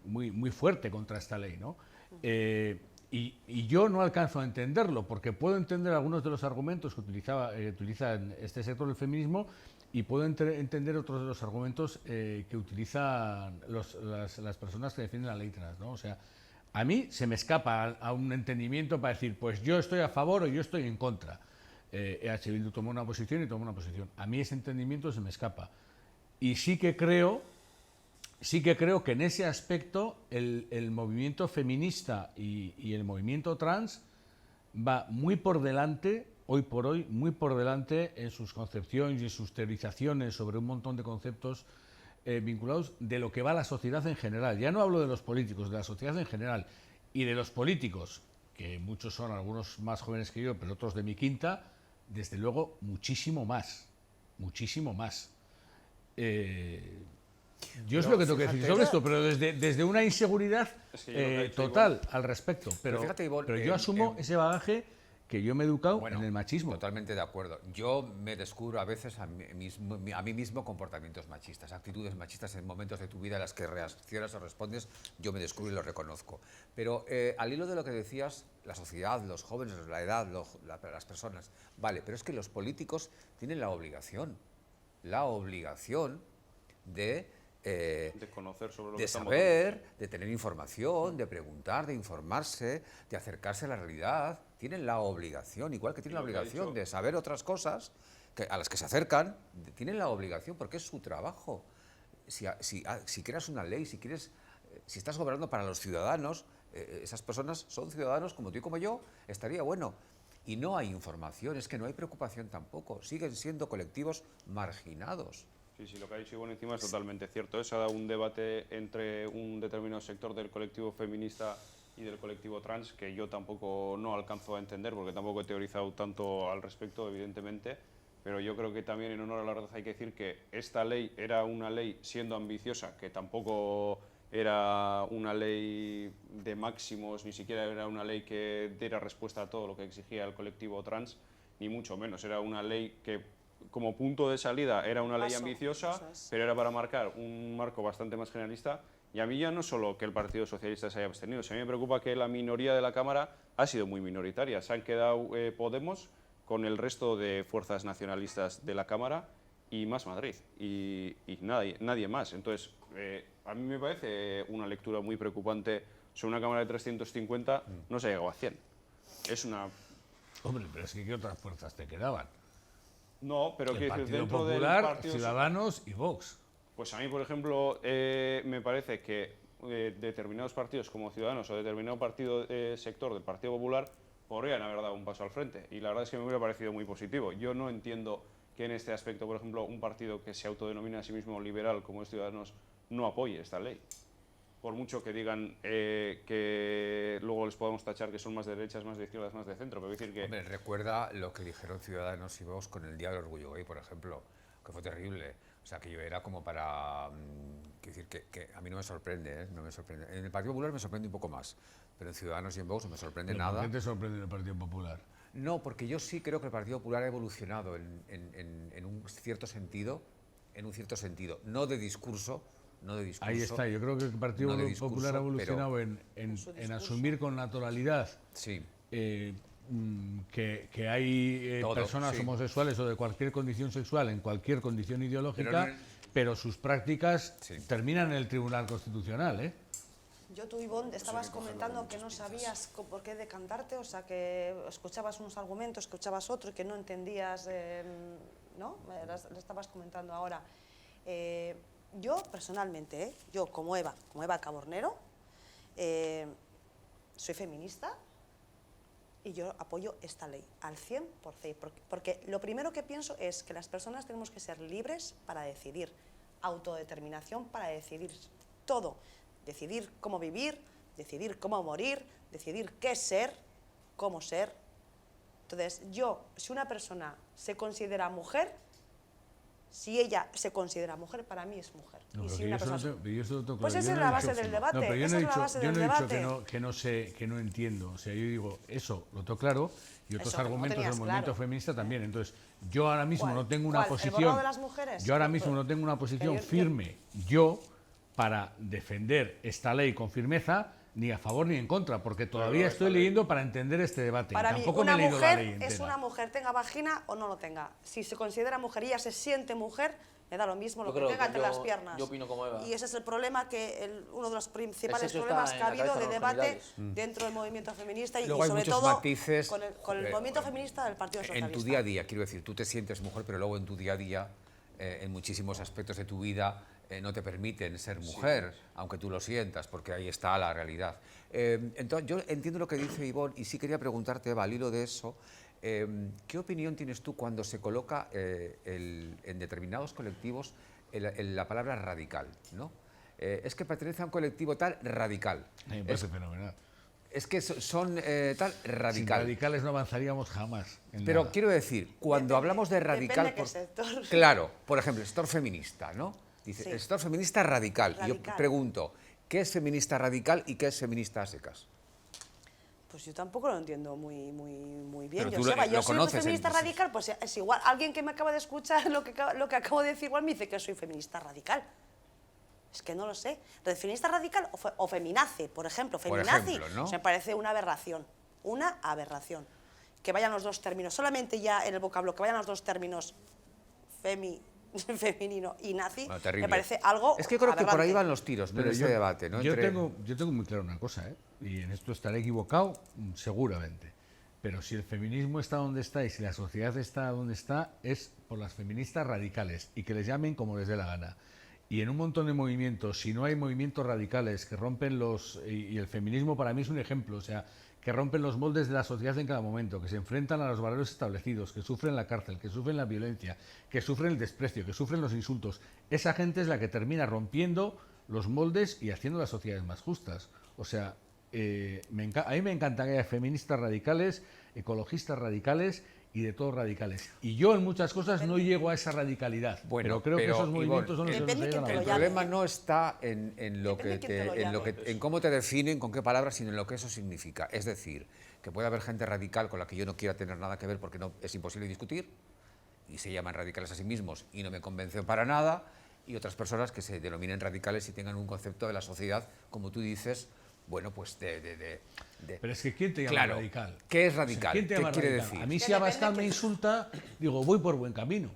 muy fuerte contra esta ley, ¿no? Y yo no alcanzo a entenderlo, porque puedo entender algunos de los argumentos que utiliza este sector del feminismo y puedo entender otros de los argumentos que utilizan las personas que defienden la ley trans, ¿no? O sea, a mí se me escapa a un entendimiento para decir, pues yo estoy a favor o yo estoy en contra. EH Bildu tomó una posición y tomó una posición. A mí ese entendimiento se me escapa. Y sí que creo que en ese aspecto el movimiento feminista y el movimiento trans va muy por delante, hoy por hoy, muy por delante en sus concepciones y en sus teorizaciones sobre un montón de conceptos vinculados de lo que va la sociedad en general. Ya no hablo de los políticos, de la sociedad en general. Y de los políticos, que muchos son algunos más jóvenes que yo, pero otros de mi quinta, desde luego muchísimo más. Muchísimo más. Yo es lo que tengo que decir sobre esto, pero desde una inseguridad total al respecto. Pero yo asumo ese bagaje que yo me he educado en el machismo. Totalmente de acuerdo. Yo me descubro a veces a mí mismo comportamientos machistas, actitudes machistas en momentos de tu vida en las que reaccionas o respondes, yo me descubro y lo reconozco. Pero al hilo de lo que decías, la sociedad, los jóvenes, la edad, las personas, vale, pero es que los políticos tienen la obligación de conocer sobre lo que de estamos saber, de tener información, de preguntar, de informarse, de acercarse a la realidad. Tienen la obligación, igual que tienen la obligación de saber otras cosas a las que se acercan, tienen la obligación porque es su trabajo. Si creas una ley, si estás gobernando para los ciudadanos, esas personas son ciudadanos como tú y como yo, estaría bueno. Y no hay información, es que no hay preocupación tampoco, siguen siendo colectivos marginados. Sí, lo que ha dicho Ivonne encima es totalmente cierto. Se ha dado un debate entre un determinado sector del colectivo feminista y del colectivo trans que yo tampoco no alcanzo a entender porque tampoco he teorizado tanto al respecto, evidentemente, pero yo creo que también en honor a la verdad hay que decir que esta ley era una ley siendo ambiciosa, que tampoco era una ley de máximos, ni siquiera era una ley que diera respuesta a todo lo que exigía el colectivo trans, ni mucho menos. Era una ley que como punto de salida era una ley ambiciosa, pero era para marcar un marco bastante más generalista. Y a mí ya no solo que el Partido Socialista se haya abstenido, a mí me preocupa que la minoría de la Cámara ha sido muy minoritaria. Se han quedado Podemos con el resto de fuerzas nacionalistas de la Cámara y Más Madrid, y nadie más. Entonces, a mí me parece una lectura muy preocupante. Sobre una Cámara de 350 no se ha llegado a 100. Es una... Hombre, pero es que ¿qué otras fuerzas te quedaban? No, pero el Partido dentro Popular, del Partido Ciudadanos y Vox. Pues a mí, por ejemplo, me parece que determinados partidos como Ciudadanos o determinado sector del Partido Popular podrían haber dado un paso al frente. Y la verdad es que me hubiera parecido muy positivo. Yo no entiendo que en este aspecto, por ejemplo, un partido que se autodenomina a sí mismo liberal como es Ciudadanos no apoye esta ley. Por mucho que digan que luego les podamos tachar que son más de derechas, más de izquierdas, más de centro. Pero decir que... Hombre, recuerda lo que dijeron Ciudadanos y Vox con el Día del Orgullo Gay, por ejemplo, que fue terrible. O sea, que yo era como para... decir que a mí no me sorprende, ¿eh? No me sorprende. En el Partido Popular me sorprende un poco más, pero en Ciudadanos y en Vox no me sorprende nada. ¿Por qué te sorprende el Partido Popular? No, porque yo sí creo que el Partido Popular ha evolucionado en un cierto sentido, no de discurso, no de discurso. Ahí está, yo creo que el Partido no de discurso, Popular ha evolucionado pero- en asumir con naturalidad Sí. que hay Todo, personas sí. homosexuales o de cualquier condición sexual, en cualquier condición ideológica, pero sus prácticas Sí. terminan en el Tribunal Constitucional, ¿eh? Yo, tú, Ivonne, estabas comentando que no sabías por qué decantarte, o sea, que escuchabas unos argumentos, escuchabas otros y que no entendías, ¿no? Lo estabas comentando ahora. Yo, personalmente, yo como Eva Cabornero, soy feminista y yo apoyo esta ley al 100%, porque lo primero que pienso es que las personas tenemos que ser libres para decidir, autodeterminación para decidir todo, decidir cómo vivir, decidir cómo morir, decidir qué ser, cómo ser. Entonces, si una persona se considera mujer, si ella se considera mujer, para mí es mujer. No, Y pero si que una yo eso no persona- te- yo eso lo tengo Pues claro. esa Yo es no la he base dicho- del debate, No, pero yo esa no he es la dicho, base yo del no he dicho debate. que no sé, que no entiendo. O sea, yo digo, eso lo tengo claro y otros Eso, que no argumentos del tenías movimiento claro. feminista también. Entonces, yo ahora mismo ¿Cuál? no tengo una ¿Cuál? ¿El posición. borrado de las mujeres? Yo ahora Pues, mismo pues, no tengo una posición yo- firme yo para defender esta ley con firmeza, ni a favor ni en contra, porque todavía estoy leyendo para entender este debate. Para y mí, tampoco me una he leído la ley mujer entera. es una mujer, tenga vagina o no lo tenga. Si se considera mujer y ella se siente mujer, me da lo mismo Yo lo que creo tenga que entre yo- las piernas. yo opino como Eva. Y ese es el problema, uno de los principales El sexo problemas está que ha en la habido cabeza, de no en los debate genitales. dentro del movimiento feminista y Luego hay sobre muchos todo matices, con el movimiento feminista del Partido Socialista. En tu día a día, quiero decir, tú te sientes mujer, pero luego en tu día a día, en muchísimos aspectos de tu vida, no te permiten ser mujer, aunque tú lo sientas, porque ahí está la realidad. Entonces, yo entiendo lo que dice Ivonne y sí quería preguntarte, Eva, al hilo de eso, ¿qué opinión tienes tú cuando se coloca en determinados colectivos la palabra radical, ¿no? Es que pertenece a un colectivo tal radical. Me parece fenomenal. Es que son tal Sin radical. radicales no avanzaríamos jamás. En Pero nada. quiero decir, cuando hablamos de radical... depende qué sector. Claro, por ejemplo, el sector feminista, ¿no? Dice, Sí. el sector feminista radical. Y yo Radical. pregunto, ¿qué es feminista radical y qué es feminista a secas? Pues yo tampoco lo entiendo muy bien, Pero tú Joseba. lo Yo soy conoces, feminista entonces. radical, pues es igual. Alguien que me acaba de escuchar lo que acabo de decir igual me dice que soy feminista radical. Es que no lo sé. ¿Feminista radical o feminazi, por ejemplo? Por Feminazi ejemplo, ¿no? me parece una aberración. Una aberración. Que vayan los dos términos, solamente ya en el vocablo, que vayan los dos términos femenino y nazi, Bueno, terrible. me parece algo Es que creo que por ahí aberrante. van los tiros, ¿no? En este debate, ¿no? Yo, Entre- tengo muy claro una cosa, ¿eh? Y en esto estaré equivocado, seguramente. Pero si el feminismo está donde está y si la sociedad está donde está, es por las feministas radicales y que les llamen como les dé la gana. Y en un montón de movimientos, si no hay movimientos radicales que rompen los... Y el feminismo para mí es un ejemplo, o sea, que rompen los moldes de la sociedad en cada momento, que se enfrentan a los valores establecidos, que sufren la cárcel, que sufren la violencia, que sufren el desprecio, que sufren los insultos. Esa gente es la que termina rompiendo los moldes y haciendo las sociedades más justas. O sea, a mí me encanta que haya feministas radicales, ecologistas radicales y de todos radicales. Y yo en muchas cosas no llego a esa radicalidad, Bueno, pero creo que pero, esos movimientos son los que nos Depende llegan a quién te El lo la llame. problema no está en lo que Depende quién te lo en cómo te definen, con qué palabras, sino en lo que eso significa. Es decir, que puede haber gente radical con la que yo no quiera tener nada que ver porque no es imposible discutir y se llaman radicales a sí mismos y no me convencen para nada, y otras personas que se denominen radicales y tengan un concepto de la sociedad, como tú dices, bueno, pues Pero es que ¿quién te llama Claro, radical? ¿qué es O sea, radical? ¿quién te ¿Qué llama quiere radical? decir? A mí Que si Abascal depende me que- insulta, digo, voy por buen camino.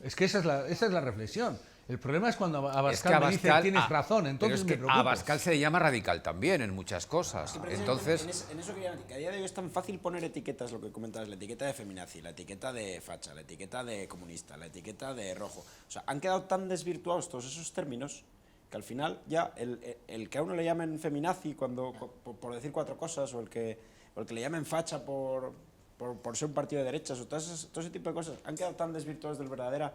Es que esa es la reflexión. El problema es cuando Abascal me dice tienes razón, entonces pero me es que preocupo. a Abascal se le llama radical también en muchas cosas. Sí, precisamente Entonces, en eso quería decir, que a día de hoy es tan fácil poner etiquetas, lo que comentabas, la etiqueta de feminazi, la etiqueta de facha, la etiqueta de comunista, la etiqueta de rojo. O sea, han quedado tan desvirtuados todos esos términos que al final ya el que a uno le llamen feminazi por decir cuatro cosas, o el que le llamen facha por ser un partido de derechas, o todo ese tipo de cosas, han quedado tan desvirtuados de la verdadera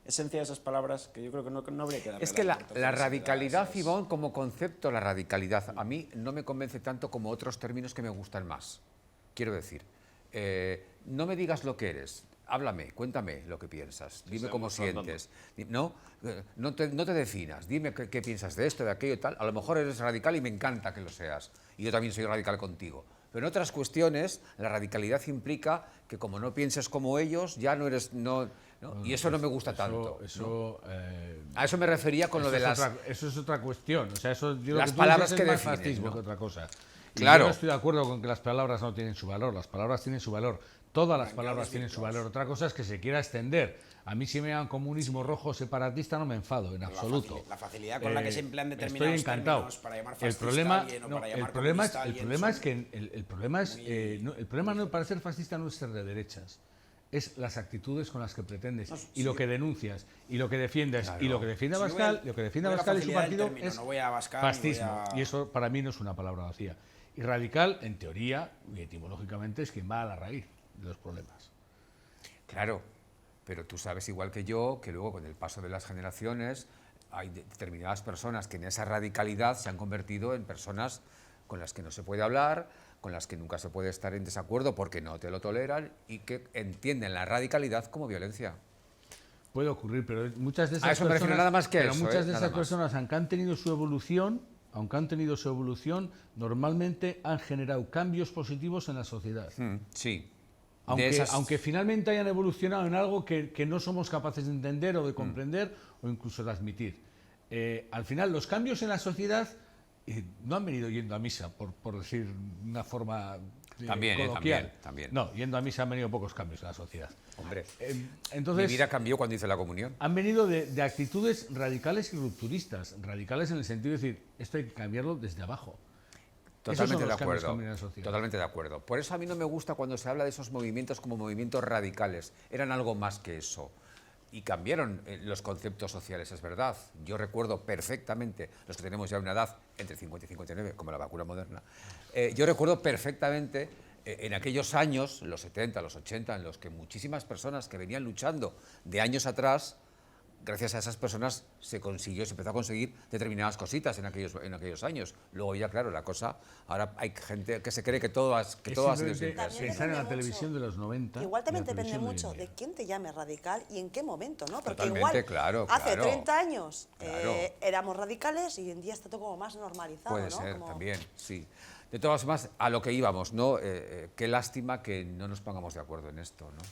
esencia de esas palabras que yo creo que no habría que darle es que la importancia radicalidad, esas- Ivonne, como concepto, la radicalidad, a mí no me convence tanto como otros términos que me gustan más. Quiero decir, no me digas lo que eres, háblame, cuéntame lo que piensas, dime cómo sientes. No te definas, dime qué piensas de esto, de aquello y tal. A lo mejor eres radical y me encanta que lo seas, y yo también soy radical contigo. Pero en otras cuestiones, la radicalidad implica que como no pienses como ellos, ya no eres... ¿no? Y eso no me gusta tanto. Eso, a eso me refería con lo de las... Eso es otra cuestión. O sea, eso, yo las lo que palabras que es más definen, fascismo ¿no? que otra cosa. Y Claro. yo no estoy de acuerdo con que las palabras no tienen su valor. Las palabras tienen su valor. Todas las palabras tienen su valor. Otra cosa es que se quiera extender. A mí si me llaman comunismo rojo separatista no me enfado, en absoluto. La facilidad con la que se emplean Estoy determinados encantado. términos para llamar El fascista problema, a alguien o no, para llamar el problema es, comunista a el alguien problema es son que el problema es el problema no para ser fascista no es ser de derechas. Es las actitudes con las que pretendes y lo que denuncias y lo que defiendes y lo que defiende Abascal, lo que defiende Abascal y su partido es no voy a Abascal, ni fascismo voy a- y eso para mí no es una palabra vacía. Y radical, en teoría y etimológicamente, es quien va a la raíz de los problemas. Claro, pero tú sabes igual que yo que luego con el paso de las generaciones hay determinadas personas que en esa radicalidad se han convertido en personas con las que no se puede hablar, con las que nunca se puede estar en desacuerdo porque no te lo toleran y que entienden la radicalidad como violencia. Puede ocurrir, pero muchas de esas A eso me refiero, personas, nada más que pero eso, muchas de nada esas más. personas, aunque han tenido su evolución, normalmente han generado cambios positivos en la sociedad. Sí. Aunque finalmente hayan evolucionado en algo que no somos capaces de entender o de comprender o incluso de admitir. Al final, los cambios en la sociedad no han venido yendo a misa, por decir de una forma coloquial. también. No, yendo a misa han venido pocos cambios en la sociedad. Hombre, Entonces, mi vida cambió cuando hice la comunión. han venido de actitudes radicales y rupturistas. Radicales en el sentido de decir, esto hay que cambiarlo desde abajo. Esos son Totalmente de los cambios que acuerdo. han venido en la sociedad. Totalmente de acuerdo. Por eso a mí no me gusta cuando se habla de esos movimientos como movimientos radicales. Eran algo más que eso. Y cambiaron los conceptos sociales, es verdad. Yo recuerdo perfectamente, los que tenemos ya una edad entre 50 y 59, como la vacuna moderna, yo recuerdo perfectamente en aquellos años, los 70, los 80, en los que muchísimas personas que venían luchando de años atrás, gracias a esas personas se empezó a conseguir determinadas cositas en aquellos años. Luego ya, claro, la cosa, ahora hay gente que se cree que todo ha sido Simplemente siempre así. También pensar en la depende televisión de los 90. Igual también y la depende televisión de hoy mucho en de día. quién te llame radical y en qué momento, ¿no? Porque Totalmente, igual claro, hace claro. 30 años Claro. éramos radicales y hoy en día está todo como más normalizado, Puede ¿no? ser, Como- también, sí. De todas formas, a lo que íbamos, ¿no? Qué lástima que no nos pongamos de acuerdo en esto, ¿no?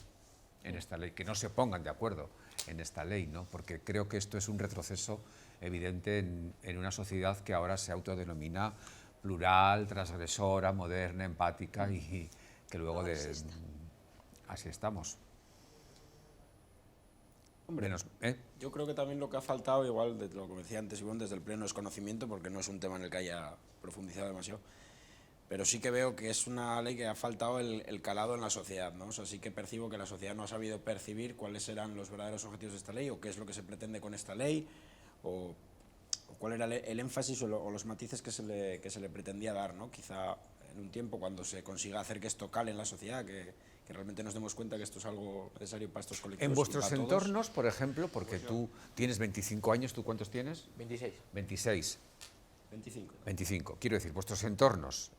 En esta ley, que no se pongan de acuerdo en esta ley, ¿no? Porque creo que esto es un retroceso evidente en una sociedad que ahora se autodenomina plural, transgresora, moderna, empática y que luego así estamos. Hombre, yo creo que también lo que ha faltado, igual de lo que decía antes Ivonne, desde el pleno desconocimiento, porque no es un tema en el que haya profundizado demasiado, pero sí que veo que es una ley que ha faltado el calado en la sociedad, ¿no? O sea, sí que percibo que la sociedad no ha sabido percibir cuáles eran los verdaderos objetivos de esta ley o qué es lo que se pretende con esta ley o cuál era el énfasis o los matices que se le pretendía dar, ¿no? Quizá en un tiempo cuando se consiga hacer que esto cale en la sociedad, que realmente nos demos cuenta que esto es algo necesario para estos colectivos. En y vuestros para todos. entornos, por ejemplo, porque tú tienes 25 años, ¿tú cuántos tienes? 26. 26. 25. 25. Quiero decir, vuestros entornos,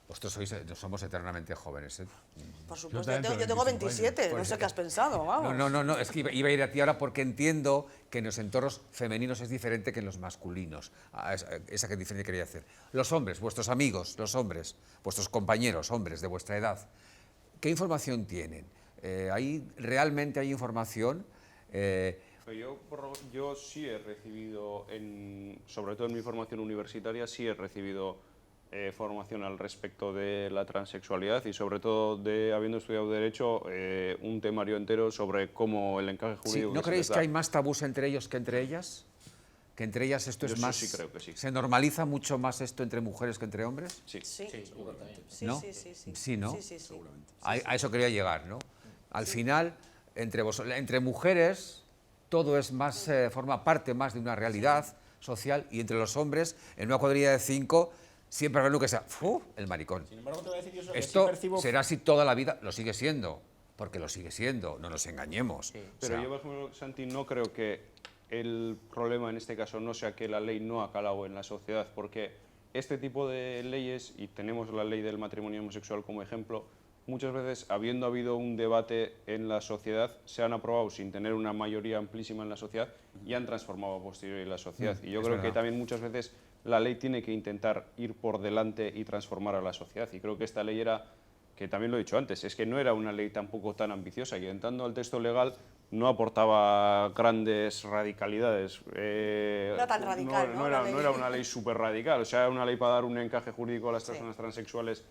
vosotros somos eternamente jóvenes, ¿eh? Por supuesto, también yo tengo 27 27, no sé qué has pensado, vamos. No, es que iba a ir a ti ahora porque entiendo que en los entornos femeninos es diferente que en los masculinos. Esa que diferencia quería hacer. Los hombres, vuestros amigos, los hombres, vuestros compañeros, hombres de vuestra edad, ¿qué información tienen? ¿Realmente hay información? Yo sí he recibido, sobre todo en mi formación universitaria, sí he recibido formación al respecto de la transexualidad y sobre todo, habiendo estudiado Derecho, un temario entero sobre cómo el encaje Sí, jurídico... ¿no que se creéis les da. que hay más tabús entre ellos que entre ellas? ¿Que entre ellas esto Yo es eso más... sí creo que sí. ¿Se normaliza mucho más esto entre mujeres que entre hombres? Sí. Sí, sí, ¿No? sí, sí, sí. Sí, ¿no? Sí, sí, sí. A eso quería llegar, ¿no? Al final, entre mujeres, todo es más, forma parte más de una realidad social y entre los hombres, en una cuadrilla de 5, siempre habrá uno que sea, ¡fu! El maricón. Sin embargo, te voy a decir yo que Esto sí percibo... será así toda la vida, lo sigue siendo, porque lo sigue siendo, no nos engañemos. Pero O sea, yo, por ejemplo, Santi, no creo que el problema en este caso no sea que la ley no ha calado en la sociedad, porque este tipo de leyes, y tenemos la ley del matrimonio homosexual como ejemplo, muchas veces, habiendo habido un debate en la sociedad, se han aprobado sin tener una mayoría amplísima en la sociedad y han transformado a posteriori la sociedad. Y yo es creo que verdad. también muchas veces la ley tiene que intentar ir por delante y transformar a la sociedad. Y creo que esta ley era que también lo he dicho antes, es que no era una ley tampoco tan ambiciosa, y entrando al texto legal no aportaba grandes radicalidades. No era tan radical, ¿no? No era una ley súper radical, o sea, era una ley para dar un encaje jurídico a las personas transexuales,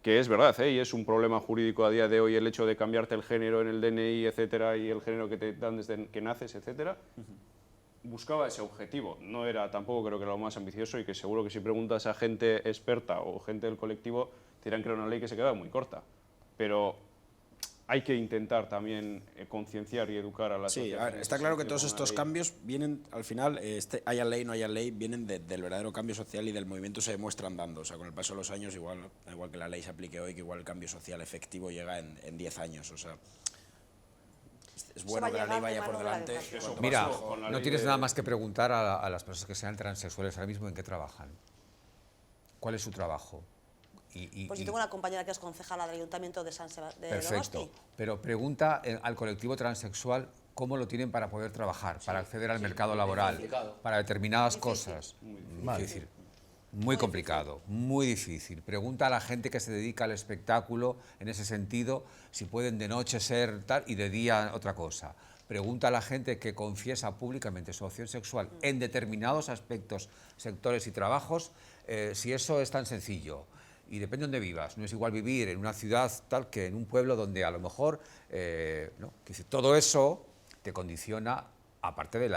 que es verdad, y es un problema jurídico a día de hoy el hecho de cambiarte el género en el DNI, etcétera, y el género que te dan desde que naces, etcétera. Buscaba ese objetivo, no era, tampoco creo que era lo más ambicioso, y que seguro que si preguntas a gente experta o gente del colectivo, te dirán que era una ley que se quedaba muy corta. Pero hay que intentar también concienciar y educar a la Sí, sociedad. a ver, está claro que todos estos cambios vienen, al final, haya ley, no haya ley, vienen del verdadero cambio social y del movimiento se demuestran dando. O sea, con el paso de los años, igual que la ley se aplique hoy, que igual el cambio social efectivo llega en 10 años. O sea, es bueno que la ley vaya por delante. Mira, no tienes nada más que preguntar a las personas que sean transexuales ahora mismo en qué trabajan. ¿Cuál es su trabajo? Pues yo tengo una compañera que es concejala del Ayuntamiento de San Sebastián de Perfecto, Donosti. pero pregunta al colectivo transexual cómo lo tienen para poder trabajar, para acceder al mercado laboral, para determinadas cosas. Es decir, muy complicado, muy difícil. Pregunta a la gente que se dedica al espectáculo en ese sentido si pueden de noche ser tal y de día otra cosa. Pregunta a la gente que confiesa públicamente su opción sexual en determinados aspectos, sectores y trabajos, si eso es tan sencillo. Y depende de dónde vivas. No es igual vivir en una ciudad tal que en un pueblo donde a lo mejor ¿no? Todo eso te condiciona, aparte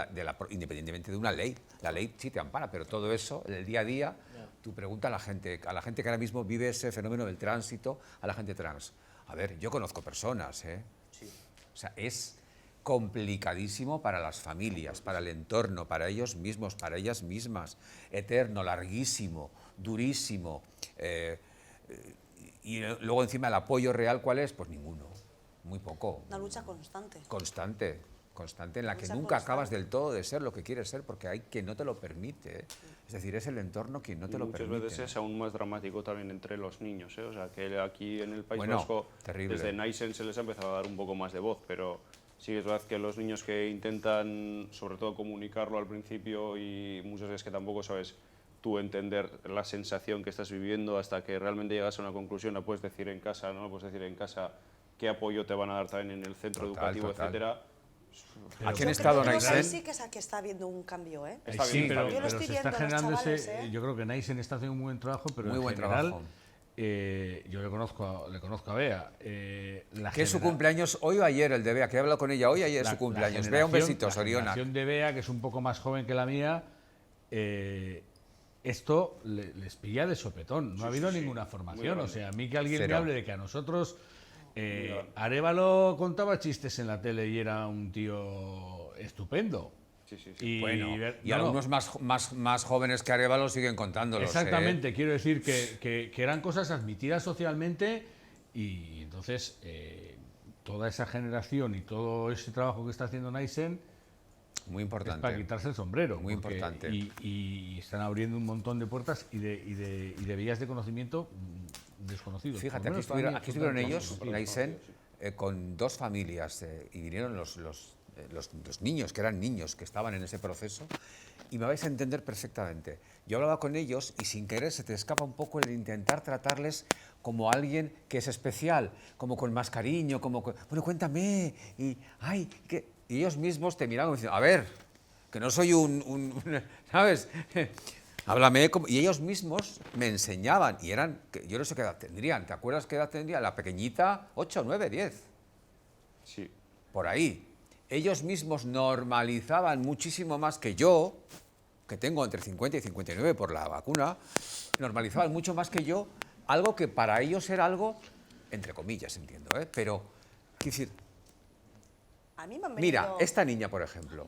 independientemente de una ley. La ley sí te ampara, pero todo eso, en el día a día, tú preguntas a la gente que ahora mismo vive ese fenómeno del tránsito, a la gente trans. A ver, yo conozco personas, O sea, es complicadísimo para las familias, para el entorno, para ellos mismos, para ellas mismas. Eterno, larguísimo, durísimo. Y luego encima el apoyo real, ¿cuál es? Pues ninguno, muy poco. Una lucha constante. Constante en la que nunca acabas del todo de ser lo que quieres ser porque hay quien no te lo permite. Es decir, es el entorno quien no te lo permite. Muchas veces es aún más dramático también entre los niños, O sea, que aquí en el País Vasco, terrible. desde Naisen se les ha empezado a dar un poco más de voz, pero sí es verdad que los niños que intentan, sobre todo, comunicarlo al principio y muchas veces que tampoco sabes tú entender la sensación que estás viviendo hasta que realmente llegas a una conclusión, la puedes decir en casa, no puedes decir en casa qué apoyo te van a dar también en el centro educativo, etcétera. Aquí en Estado Naisen sí que está habiendo un cambio, Sí, pero yo lo estoy se está viendo, generando los chavales, yo creo que Naisen está haciendo un buen trabajo, pero muy en buen general, trabajo. Yo le conozco a Bea. Que es su cumpleaños hoy o ayer, el de Bea, que he hablado con ella hoy, ayer es su cumpleaños. Bea, un besito, Soriona. La generación de Bea, que es un poco más joven que la mía, esto les pilla de sopetón. No ha habido ninguna formación. O sea, a mí que alguien me hable de que a nosotros... Arévalo contaba chistes en la tele y era un tío estupendo. Y algunos más jóvenes que Arévalo siguen contándolos. Exactamente, quiero decir que eran cosas admitidas socialmente y entonces toda esa generación y todo ese trabajo que está haciendo Naisen muy importante. Es para quitarse el sombrero. Muy importante. Y están abriendo un montón de puertas y de vías de conocimiento desconocidos. Fíjate, aquí estuvieron ellos, Naisen, con dos familias y vinieron los niños, que eran niños, que estaban en ese proceso, y me vais a entender perfectamente. Yo hablaba con ellos y sin querer se te escapa un poco el intentar tratarles como alguien que es especial, como con más cariño, bueno, cuéntame, y ellos mismos te miraban diciendo, a ver, que no soy ¿sabes? Háblame, y ellos mismos me enseñaban, y yo no sé qué edad tendrían, ¿te acuerdas qué edad tendría? La pequeñita, 8, 9, 10. Sí. Por ahí. Ellos mismos normalizaban muchísimo más que yo, que tengo entre 50 y 59 por la vacuna, normalizaban mucho más que yo, algo que para ellos era algo, entre comillas, entiendo, pero, quiero decir, a mí me han mira, esta niña, por ejemplo,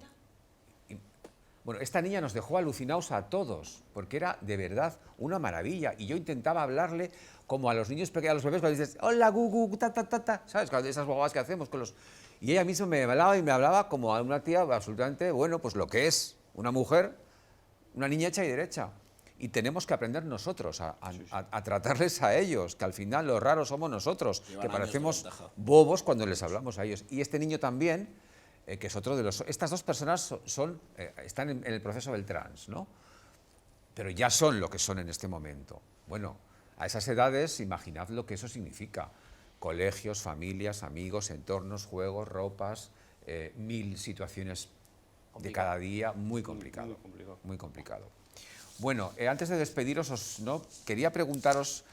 bueno, esta niña nos dejó alucinados a todos, porque era de verdad una maravilla. Y yo intentaba hablarle como a los niños pequeños, a los bebés, cuando dices, hola, gugu, ta, ta, ta, ta, ¿sabes? Esas bobadas que hacemos con los... Y ella misma me hablaba como a una tía absolutamente, bueno, pues lo que es una mujer, una niña hecha y derecha. Y tenemos que aprender nosotros a tratarles a ellos, que al final los raros somos nosotros, que parecemos bobos cuando les hablamos a ellos. Y este niño también... que es otro de los... Estas dos personas están en el proceso del trans, ¿no? Pero ya son lo que son en este momento. Bueno, A esas edades, imaginad lo que eso significa. Colegios, familias, amigos, entornos, juegos, ropas, 1000 situaciones de cada día, muy complicado. Muy complicado. Muy complicado. Bueno, antes de despediros, quería preguntaros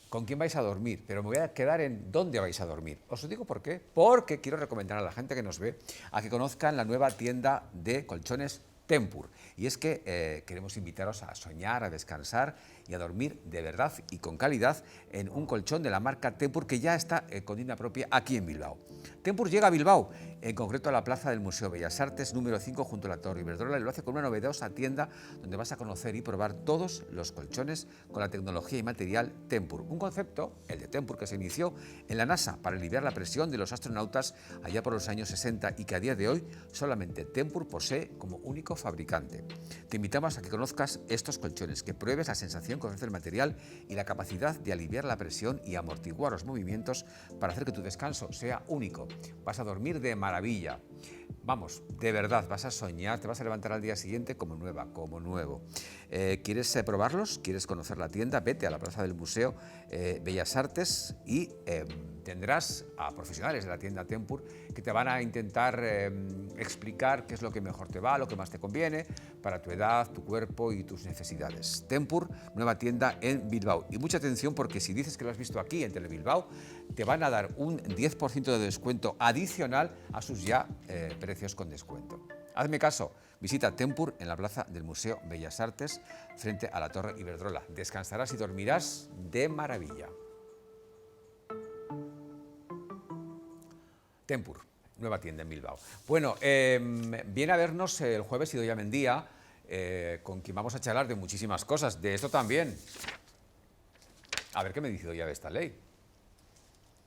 con quién vais a dormir, pero me voy a quedar en dónde vais a dormir. Os lo digo por qué. Porque quiero recomendar a la gente que nos ve a que conozcan la nueva tienda de colchones Tempur. Y es que queremos invitaros a soñar, a descansar y a dormir de verdad y con calidad en un colchón de la marca Tempur que ya está con tienda propia aquí en Bilbao. Tempur llega a Bilbao, en concreto a la plaza del Museo Bellas Artes, número 5, junto a la Torre Iberdrola, y lo hace con una novedosa tienda donde vas a conocer y probar todos los colchones con la tecnología y material Tempur. Un concepto, el de Tempur, que se inició en la NASA para aliviar la presión de los astronautas allá por los años 60 y que a día de hoy solamente Tempur posee como único fabricante. Te invitamos a que conozcas estos colchones, que pruebes la sensación que ofrece el material y la capacidad de aliviar la presión y amortiguar los movimientos para hacer que tu descanso sea único. Vas a dormir de maravilla. Vamos, de verdad, vas a soñar, te vas a levantar al día siguiente como nueva, como nuevo. ¿Quieres probarlos? ¿Quieres conocer la tienda? Vete a la plaza del Museo Bellas Artes y tendrás a profesionales de la tienda Tempur que te van a intentar explicar qué es lo que mejor te va, lo que más te conviene para tu edad, tu cuerpo y tus necesidades. Tempur, nueva tienda en Bilbao. Y mucha atención, porque si dices que lo has visto aquí en Telebilbao, te van a dar un 10% de descuento adicional a sus ya precios con descuento. Hazme caso, visita Tempur en la plaza del Museo Bellas Artes, frente a la Torre Iberdrola. Descansarás y dormirás de maravilla. Tempur, nueva tienda en Bilbao. Bueno, viene a vernos el jueves Idoia Mendia, con quien vamos a charlar de muchísimas cosas, de esto también. A ver qué me dice Idoia de esta ley.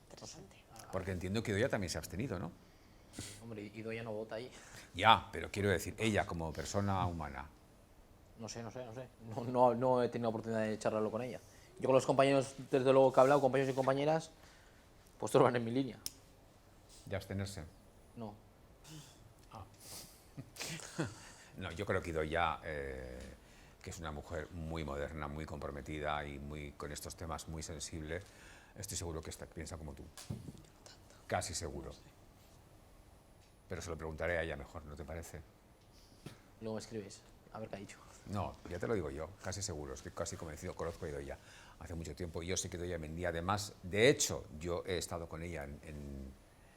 Interesante. Porque entiendo que Idoia también se ha abstenido, ¿no? Hombre, Idoia no vota ahí. Ya, pero quiero decir, ella como persona humana. No sé. No he tenido oportunidad de charlarlo con ella. Yo con los compañeros, desde luego que he hablado, compañeros y compañeras, pues todos van en mi línea. ¿De abstenerse? No. No, yo creo que Idoia, que es una mujer muy moderna, muy comprometida y con estos temas muy sensible, estoy seguro que piensa como tú. Casi seguro. Pero se lo preguntaré a ella mejor, ¿no te parece? Luego me escribes, a ver qué ha dicho. No, ya te lo digo yo, casi seguro, estoy casi convencido, conozco a Idoia hace mucho tiempo y yo sé que Idoia Mendia, además, de hecho, yo he estado con ella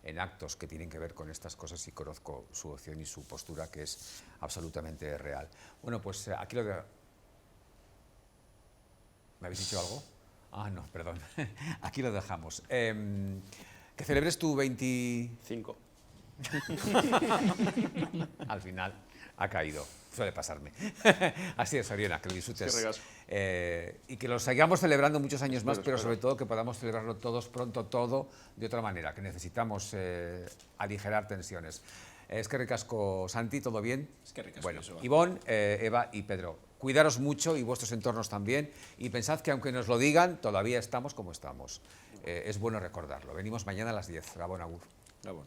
en actos que tienen que ver con estas cosas y conozco su opción y su postura, que es absolutamente real. Bueno, pues aquí lo dejo. ¿Me habéis dicho algo? Ah, no, perdón. Aquí lo dejamos. Que celebres tu 25. Al final ha caído, suele pasarme. Así es, Oriana, que lo disfrutes. Y que lo sigamos celebrando muchos años más, pero sobre todo que podamos celebrarlo todos pronto, todo de otra manera, que necesitamos aligerar tensiones. Es que ricasco, Santi, ¿todo bien? Es que ricasco, bueno, Joseba. Ivonne, Eva y Pedro, cuidaros mucho y vuestros entornos también, y pensad que aunque nos lo digan, todavía estamos como estamos. Es bueno recordarlo. Venimos mañana a las 10. Gabón, agur. Gabón.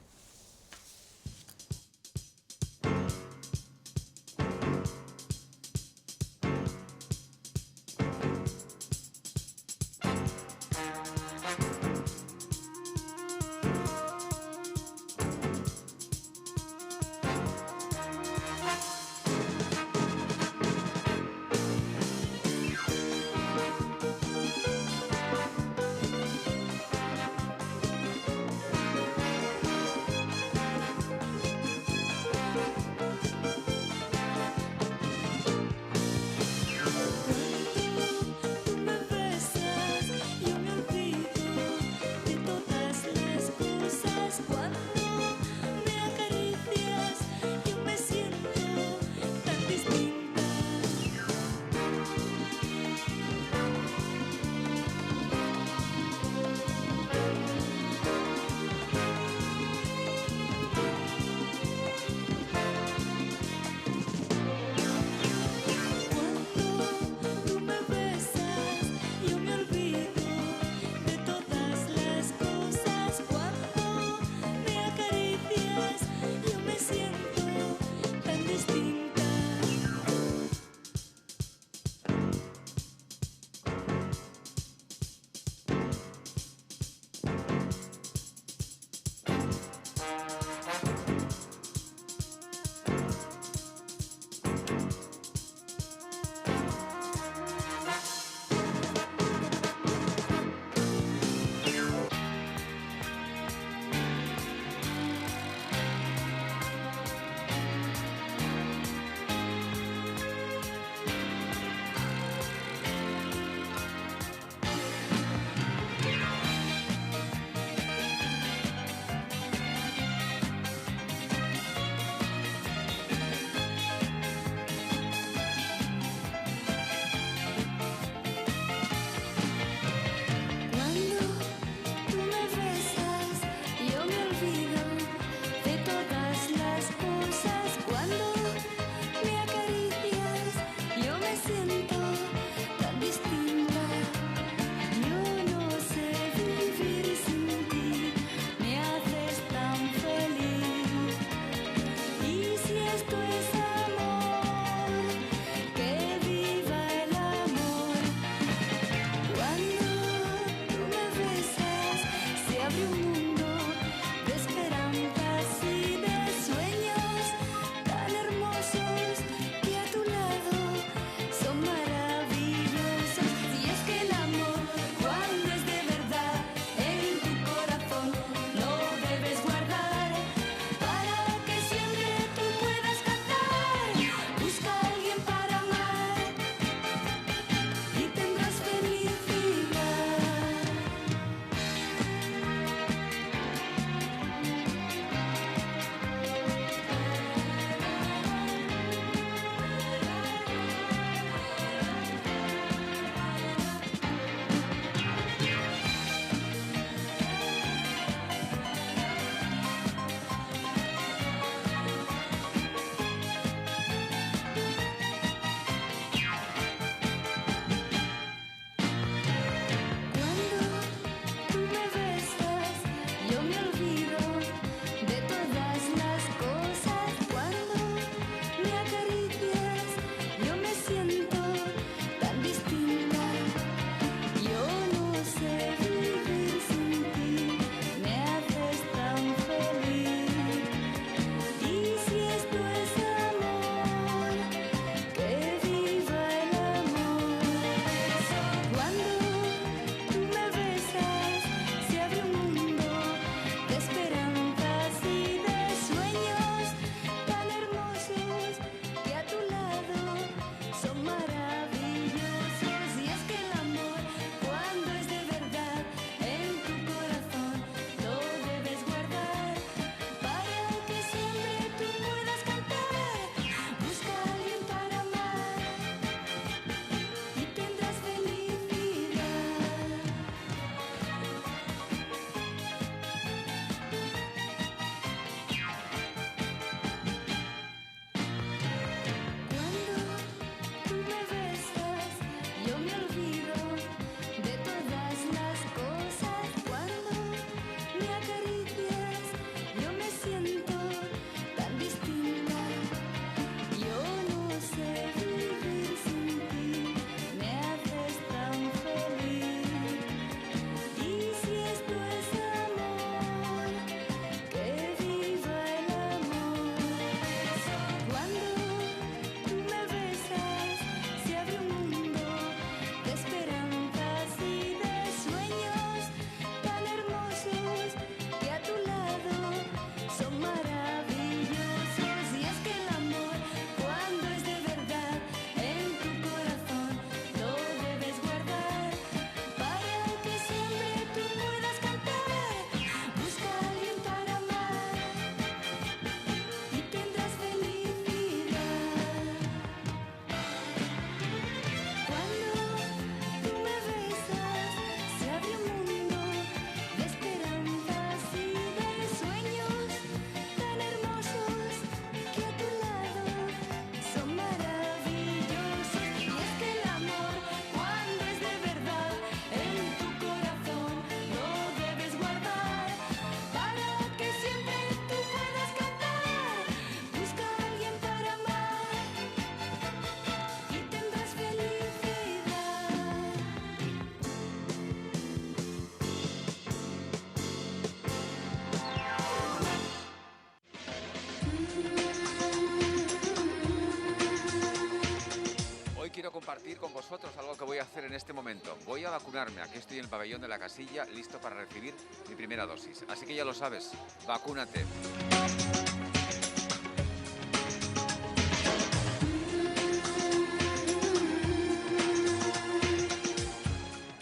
compartir con vosotros algo que voy a hacer en este momento. Voy a vacunarme. Aquí estoy en el pabellón de la Casilla, listo para recibir mi primera dosis. Así que ya lo sabes, vacúnate.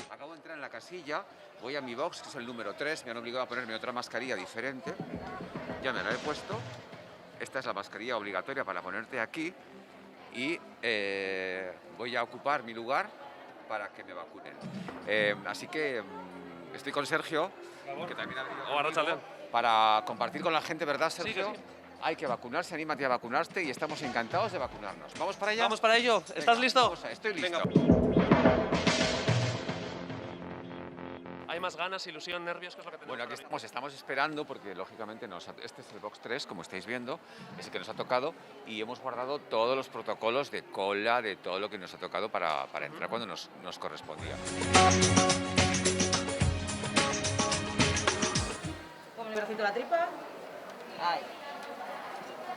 Acabo de entrar en la casilla, voy a mi box, que es el número 3. Me han obligado a ponerme otra mascarilla diferente. Ya me la he puesto. Esta es la mascarilla obligatoria para ponerte aquí. Y voy a ocupar mi lugar para que me vacunen. Así que estoy con Sergio, que también ha venido conmigo, para compartir con la gente, ¿verdad, Sergio? Sí, que sí. Hay que vacunarse, anímate a vacunarte y estamos encantados de vacunarnos. ¿Vamos para allá? Vamos para ello. ¿Estás Venga, listo? vamos estoy listo. Venga. ¿Hay más ganas, ilusión, nervios? ¿Qué es lo que tenemos? Bueno, aquí estamos esperando porque lógicamente este es el box 3, como estáis viendo, es el que nos ha tocado y hemos guardado todos los protocolos de cola, de todo lo que nos ha tocado para entrar cuando nos correspondía. Como el bracito a la tripa. Ahí.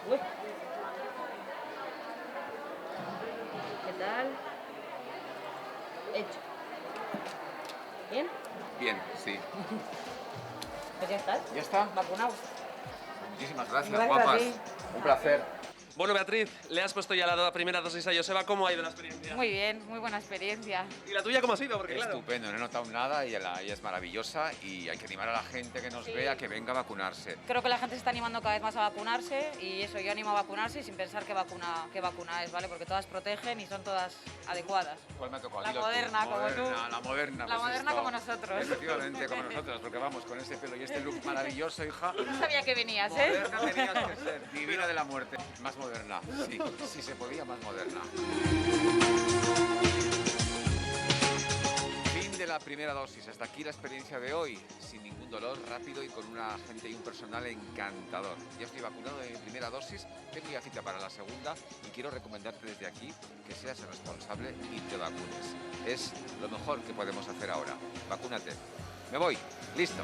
Uy. ¿Qué tal? Hecho. ¿Bien? Bien, sí. Pues ya estás. ¿Ya está? Vacunado. Muchísimas gracias, Gracias a guapas. ti. Un placer. Bueno, Beatriz, le has puesto ya la primera dosis a Joseba. ¿Cómo ha ido la experiencia? Muy bien, muy buena experiencia. ¿Y la tuya cómo ha sido? Porque claro... Estupendo, no he notado nada y ella es maravillosa y hay que animar a la gente que nos vea que venga a vacunarse. Creo que la gente se está animando cada vez más a vacunarse y eso, yo animo a vacunarse sin pensar qué vacuna es, ¿vale? Porque todas protegen y son todas adecuadas. ¿Cuál me ha tocado? La Dilo tú. moderna, como tú. La moderna. La pues moderna esto. como nosotros. Efectivamente, como nosotros, porque vamos con ese pelo y este look maravilloso, hija. No sabía que venías, Moderna tenías que ser, divina de la muerte. Más moderna, sí, sí se podía, más moderna. Fin de la primera dosis. Hasta aquí la experiencia de hoy. Sin ningún dolor, rápido y con una gente y un personal encantador. Ya estoy vacunado de mi primera dosis, tengo ya cita para la segunda y quiero recomendarte desde aquí que seas el responsable y te vacunes. Es lo mejor que podemos hacer ahora. Vacúnate. Me voy. Listo.